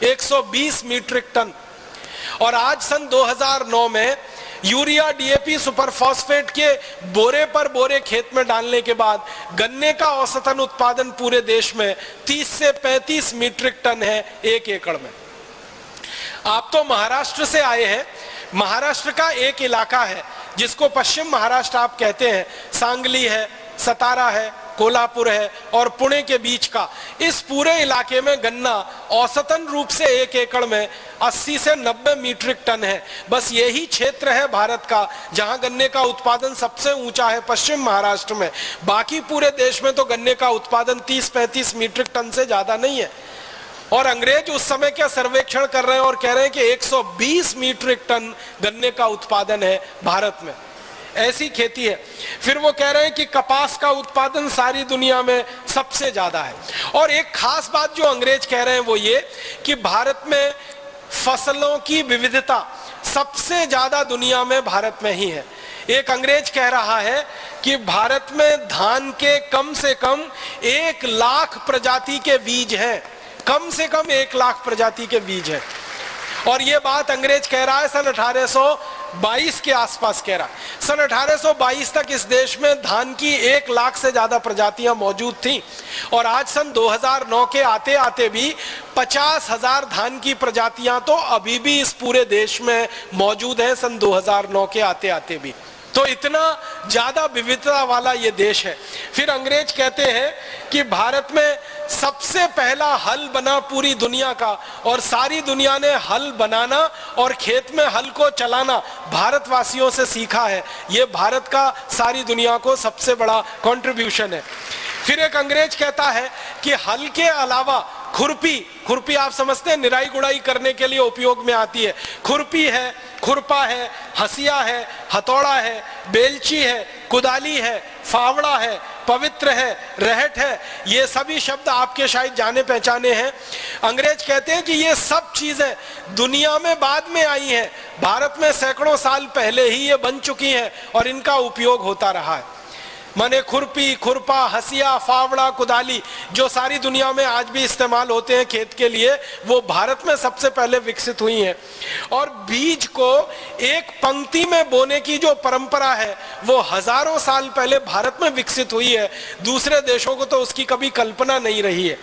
120 मीट्रिक टन। और आज सन 2009 में यूरिया, डीएपी, सुपर फॉस्फेट के बोरे पर बोरे खेत में डालने के बाद गन्ने का औसतन उत्पादन पूरे देश में 30 से 35 मीट्रिक टन है 1 एकड़ में। आप तो महाराष्ट्र से आए हैं। महाराष्ट्र का एक इलाका है जिसको पश्चिम महाराष्ट्र आप कहते हैं, सांगली है, सतारा है, कोल्हापुर है और पुणे के बीच का इस पूरे इलाके में गन्ना औसतन रूप से 1 एकड़ में 80 से 90 मीट्रिक टन है। बस यही क्षेत्र है भारत का जहां गन्ने का उत्पादन सबसे ऊंचा है, पश्चिम महाराष्ट्र में। बाकी पूरे देश में तो गन्ने का उत्पादन 30-35 मीट्रिक टन से ज्यादा नहीं है। और अंग्रेज उस समय क्या सर्वेक्षण कर रहे हैं और कह रहे हैं कि 120 मीट्रिक टन गन्ने का उत्पादन है भारत में, ऐसी खेती है। फिर वो कह रहे हैं कि कपास का उत्पादन सारी दुनिया में सबसे ज्यादा है। और एक खास बात जो अंग्रेज कह रहे हैं वो ये कि भारत में फसलों की विविधता सबसे ज्यादा दुनिया में भारत में ही है। एक अंग्रेज कह रहा है कि भारत में धान के कम से कम 1 लाख प्रजाति के बीज हैं, कम से कम 1 लाख प्रजाति के बीज हैं। और ये बात अंग्रेज कह रहा है सन 1822 के आसपास कह रहा है। सन 1822 तक इस देश में धान की 1 लाख से ज्यादा प्रजातियां मौजूद थीं, और आज सन 2009 के आते आते भी 50,000 धान की प्रजातियां तो अभी भी इस पूरे देश में मौजूद है, सन 2009 के आते आते भी। तो इतना ज्यादा विविधता वाला ये देश है। फिर अंग्रेज कहते हैं कि भारत में सबसे पहला हल बना पूरी दुनिया का, और सारी दुनिया ने हल बनाना और खेत में हल को चलाना भारतवासियों से सीखा है। ये भारत का सारी दुनिया को सबसे बड़ा कंट्रीब्यूशन है। फिर एक अंग्रेज कहता है कि हल के अलावा खुरपी आप समझते हैं निराई गुड़ाई करने के लिए उपयोग में आती है। खुरपी है, खुरपा है, हसिया है, हथौड़ा है, बेलची है, कुदाली है, फावड़ा है, पवित्र है, रहट है, ये सभी शब्द आपके शायद जाने पहचाने हैं। अंग्रेज कहते हैं कि ये सब चीजें दुनिया में बाद में आई हैं, भारत में सैकड़ों साल पहले ही ये बन चुकी हैं और इनका उपयोग होता रहा है। माने खुरपी, खुरपा, हसिया, फावड़ा, कुदाली जो सारी दुनिया में आज भी इस्तेमाल होते हैं खेत के लिए, वो भारत में सबसे पहले विकसित हुई हैं। और बीज को एक पंक्ति में बोने की जो परंपरा है वो हजारों साल पहले भारत में विकसित हुई है, दूसरे देशों को तो उसकी कभी कल्पना नहीं रही है।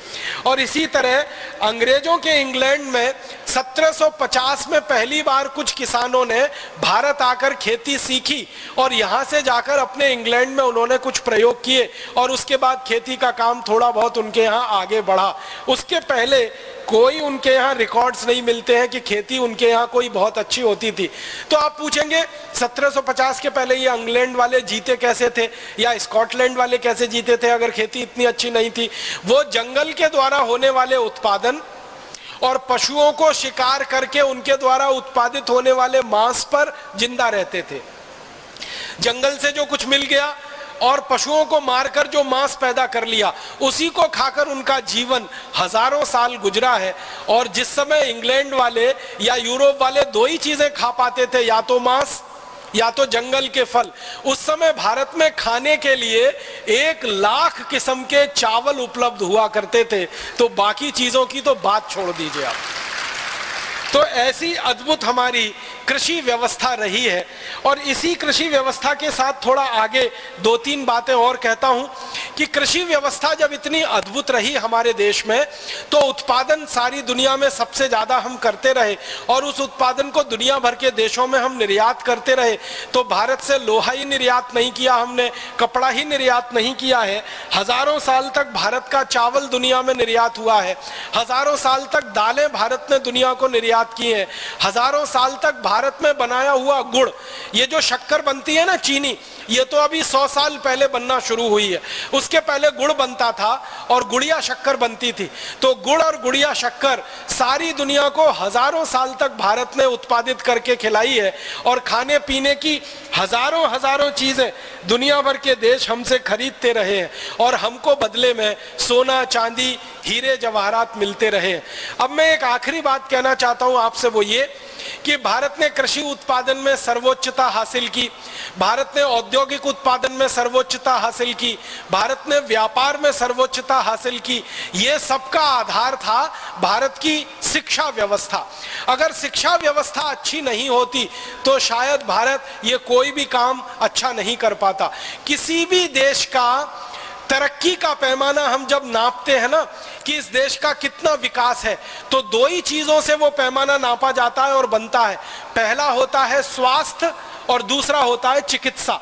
और इसी तरह अंग्रेजों के इंग्लैंड में 1750 में पहली बार कुछ किसानों ने भारत आकर खेती सीखी और यहां से जाकर अपने इंग्लैंड में उन्होंने कुछ प्रयोग किए और उसके बाद खेती का काम थोड़ा बहुत उनके यहाँ आगे बढ़ा। उसके पहले कोई उनके यहाँ रिकॉर्ड्स नहीं मिलते हैं कि खेती उनके यहाँ कोई बहुत अच्छी होती थी। तो आप पूछेंगे 1750 के पहले ये इंग्लैंड वाले जीते कैसे थे या स्कॉटलैंड वाले कैसे जीते थे अगर खेती इतनी अच्छी नहीं थी? वो जंगल के द्वारा होने वाले उत्पादन और पशुओं को शिकार करके उनके द्वारा उत्पादित होने वाले मांस पर जिंदा रहते थे। जंगल से जो कुछ मिल गया और पशुओं को मारकर जो मांस पैदा कर लिया, उसी को खाकर उनका जीवन हजारों साल गुजरा है। और जिस समय इंग्लैंड वाले या यूरोप वाले दो ही चीजें खा पाते थे, या तो मांस या तो जंगल के फल, उस समय भारत में खाने के लिए 1 लाख किस्म के चावल उपलब्ध हुआ करते थे। तो बाकी चीजों की तो बात छोड़ दीजिए आप। तो ऐसी अद्भुत हमारी कृषि व्यवस्था रही है। और इसी कृषि व्यवस्था के साथ थोड़ा आगे 2-3 बातें और कहता हूं कि कृषि व्यवस्था जब इतनी अद्भुत रही हमारे देश में, तो उत्पादन सारी दुनिया में सबसे ज्यादा हम करते रहे और उस उत्पादन को दुनिया भर के देशों में हम निर्यात करते रहे। तो भारत से लोहा ही निर्यात नहीं किया हमने, कपड़ा ही निर्यात नहीं किया है। हजारों साल तक भारत का चावल दुनिया में निर्यात हुआ है, हजारों साल तक दालें भारत ने दुनिया को निर्यात की है, हजारों साल तक भारत में बनाया हुआ गुड़, ये जो शक्कर बनती है ना चीनी, ये तो अभी 100 साल पहले बनना शुरू हुई है। उसके पहले गुड़ बनता था और गुड़िया शक्कर बनती थी। तो गुड़ और गुड़िया शक्कर सारी दुनिया को हजारों साल तक भारत ने उत्पादित करके खिलाई है। और खाने पीने की हजारों चीजें दुनिया भर के देश हमसे खरीदते रहे हैं और हमको बदले में सोना चांदी हीरे जवाहरात मिलते रहे। अब मैं एक आखिरी बात कहना चाहता हूं आपसे, वो ये कि भारत ने कृषि उत्पादन में सर्वोच्चता हासिल की, भारत ने औद्योगिक उत्पादन में सर्वोच्चता हासिल की, भारत ने व्यापार में सर्वोच्चता हासिल की। ये सबका आधार था भारत की शिक्षा व्यवस्था। अगर शिक्षा व्यवस्था अच्छी नहीं होती तो शायद भारत ये कोई भी काम अच्छा नहीं कर पाता। किसी भी देश का तरक्की का पैमाना हम जब नापते हैं ना कि इस देश का कितना विकास है, तो 2 ही चीजों से वो पैमाना नापा जाता है और बनता है। पहला होता है स्वास्थ्य और दूसरा होता है चिकित्सा।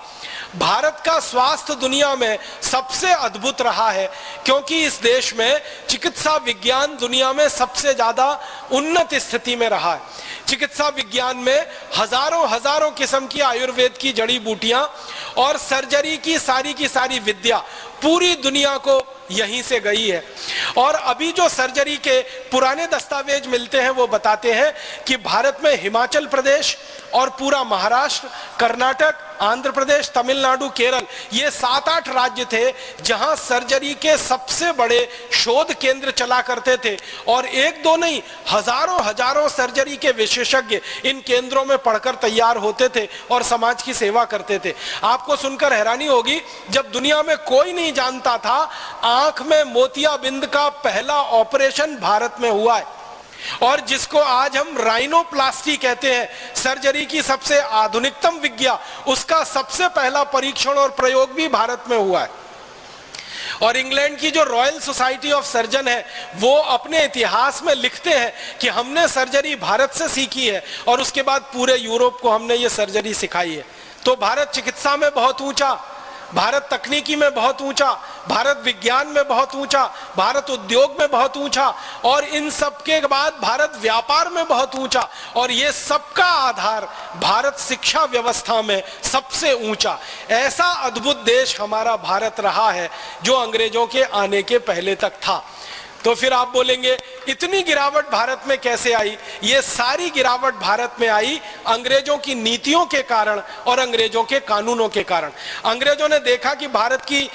भारत का स्वास्थ्य दुनिया में सबसे अद्भुत रहा है क्योंकि इस देश में चिकित्सा विज्ञान दुनिया में सबसे ज्यादा उन्नत स्थिति में रहा है। चिकित्सा विज्ञान में हजारों किस्म की आयुर्वेद की जड़ी बूटियां और सर्जरी की सारी विद्या पूरी दुनिया को यहीं से गई है। और अभी जो सर्जरी के पुराने दस्तावेज मिलते हैं वो बताते हैं कि भारत में हिमाचल प्रदेश और पूरा महाराष्ट्र, कर्नाटक, आंध्र प्रदेश, तमिलनाडु, केरल, ये 7-8 राज्य थे जहां सर्जरी के सबसे बड़े शोध केंद्र चला करते थे। और 1-2 नहीं, हजारों सर्जरी के विशेषज्ञ इन केंद्रों में पढ़कर तैयार होते थे और समाज की सेवा करते थे। आपको सुनकर हैरानी होगी, जब दुनिया में कोई नहीं जानता था, आंख में मोतियाबिंद का पहला ऑपरेशन भारत में हुआ है। और जिसको आज हम राइनोप्लास्टी कहते हैं, सर्जरी की सबसे आधुनिकतम विज्ञा, उसका सबसे पहला परीक्षण और प्रयोग भी भारत में हुआ है। और इंग्लैंड की जो रॉयल सोसाइटी ऑफ सर्जन है, वो अपने इतिहास में लिखते हैं कि हमने सर्जरी भारत से सीखी है और उसके बाद पूरे यूरोप को हमने ये सर्जरी सिखाई है। तो भारत चिकित्सा में बहुत ऊंचा, भारत तकनीकी में बहुत ऊंचा, भारत विज्ञान में बहुत ऊंचा, भारत उद्योग में बहुत ऊंचा, और इन सब के बाद भारत व्यापार में बहुत ऊंचा। और ये सबका आधार भारत शिक्षा व्यवस्था में सबसे ऊंचा। ऐसा अद्भुत देश हमारा भारत रहा है जो अंग्रेजों के आने के पहले तक था। तो फिर आप बोलेंगे इतनी गिरावट भारत में कैसे आई? ये सारी गिरावट भारत में आई अंग्रेजों की नीतियों के कारण और अंग्रेजों के कानूनों के कारण। अंग्रेजों ने देखा कि भारत की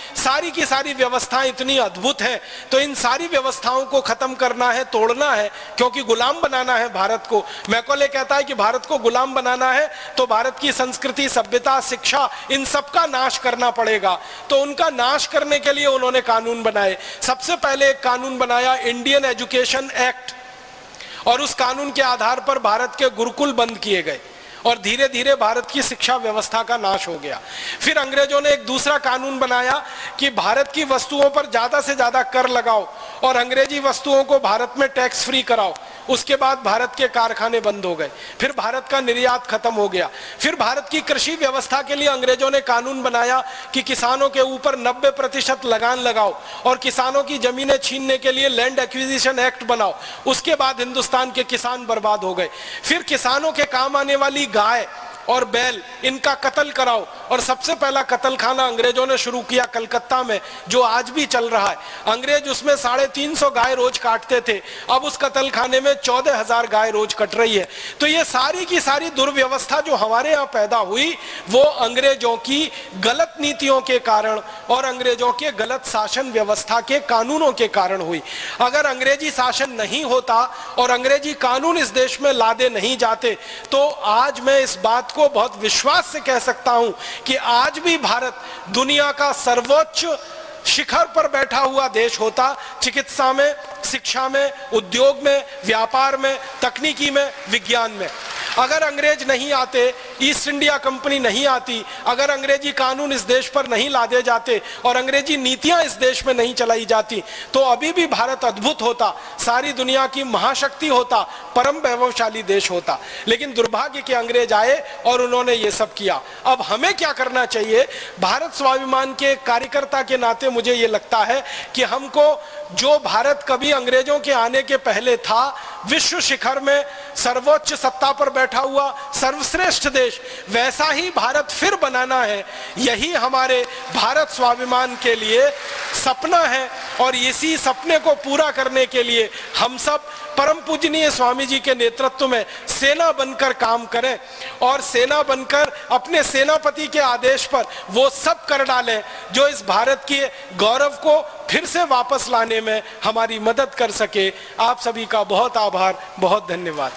सारी व्यवस्थाएं इतनी अद्भुत हैं, तो इन सारी व्यवस्थाओं को खत्म करना है, तोड़ना है, क्योंकि गुलाम बनाना है भारत को। मैकॉले कहता है कि भारत को गुलाम बनाना है तो भारत की संस्कृति, सभ्यता, शिक्षा, इन सबका नाश करना पड़ेगा। तो उनका नाश करने के लिए उन्होंने कानून बनाए। सबसे पहले एक कानून बनाया इंडियन एजुकेशन एक्ट, और उस कानून के आधार पर भारत के गुरुकुल बंद किए गए और धीरे धीरे भारत की शिक्षा व्यवस्था का नाश हो गया। फिर अंग्रेजों ने एक दूसरा कानून बनाया कि भारत की वस्तुओं पर ज्यादा से ज्यादा कर लगाओ और अंग्रेजी वस्तुओं को भारत में टैक्स फ्री कराओ। उसके बाद भारत के कारखाने बंद हो गए, फिर भारत का निर्यात खत्म हो गया। फिर भारत की कृषि व्यवस्था के लिए अंग्रेजों ने कानून बनाया कि किसानों के ऊपर 90% लगान लगाओ और किसानों की जमीनें छीनने के लिए लैंड एक्विजिशन एक्ट बनाओ। उसके बाद हिंदुस्तान के किसान बर्बाद हो गए। फिर किसानों के काम आने वाली गाय और बैल, इनका कत्ल कराओ। और सबसे पहला कत्ल खाना अंग्रेजों ने शुरू किया कलकत्ता में, जो आज भी चल रहा है। अंग्रेज उसमें 350 गाय रोज काटते थे, अब उस कत्ल खाने में 14,000 गाय रोज कट रही है। तो ये सारी की सारी दुर्व्यवस्था जो हमारे यहाँ पैदा हुई, वो अंग्रेजों की गलत नीतियों के कारण और अंग्रेजों के गलत शासन व्यवस्था के कानूनों के कारण हुई। अगर अंग्रेजी शासन नहीं होता और अंग्रेजी कानून इस देश में लादे नहीं जाते, तो आज मैं इस बात को बहुत विश्वास से कह सकता हूं कि आज भी भारत दुनिया का सर्वोच्च शिखर पर बैठा हुआ देश होता, चिकित्सा में, शिक्षा में, उद्योग में, व्यापार में, तकनीकी में, विज्ञान में। अगर अंग्रेज नहीं आते, ईस्ट इंडिया कंपनी नहीं आती, अगर अंग्रेजी कानून इस देश पर नहीं लादे जाते और अंग्रेजी नीतियां इस देश में नहीं चलाई जाती, तो अभी भी भारत अद्भुत होता, सारी दुनिया की महाशक्ति होता, परम वैभवशाली देश होता। लेकिन दुर्भाग्य के अंग्रेज आए और उन्होंने ये सब किया। अब हमें क्या करना चाहिए? भारत स्वाभिमान के कार्यकर्ता के नाते मुझे ये लगता है कि हमको, जो भारत कभी अंग्रेजों के आने के पहले था, विश्व शिखर में सर्वोच्च सत्ता पर बैठा हुआ सर्वश्रेष्ठ देश, वैसा ही भारत फिर बनाना है। यही हमारे भारत स्वाभिमान के लिए सपना है और इसी सपने को पूरा करने के लिए हम सब परम पूजनीय स्वामी जी के नेतृत्व में सेना बनकर काम करें और सेना बनकर अपने सेनापति के आदेश पर वो सब कर डालें जो इस भारत के गौरव को फिर से वापस लाने में हमारी मदद कर सके। आप सभी का बहुत आभार, बहुत धन्यवाद।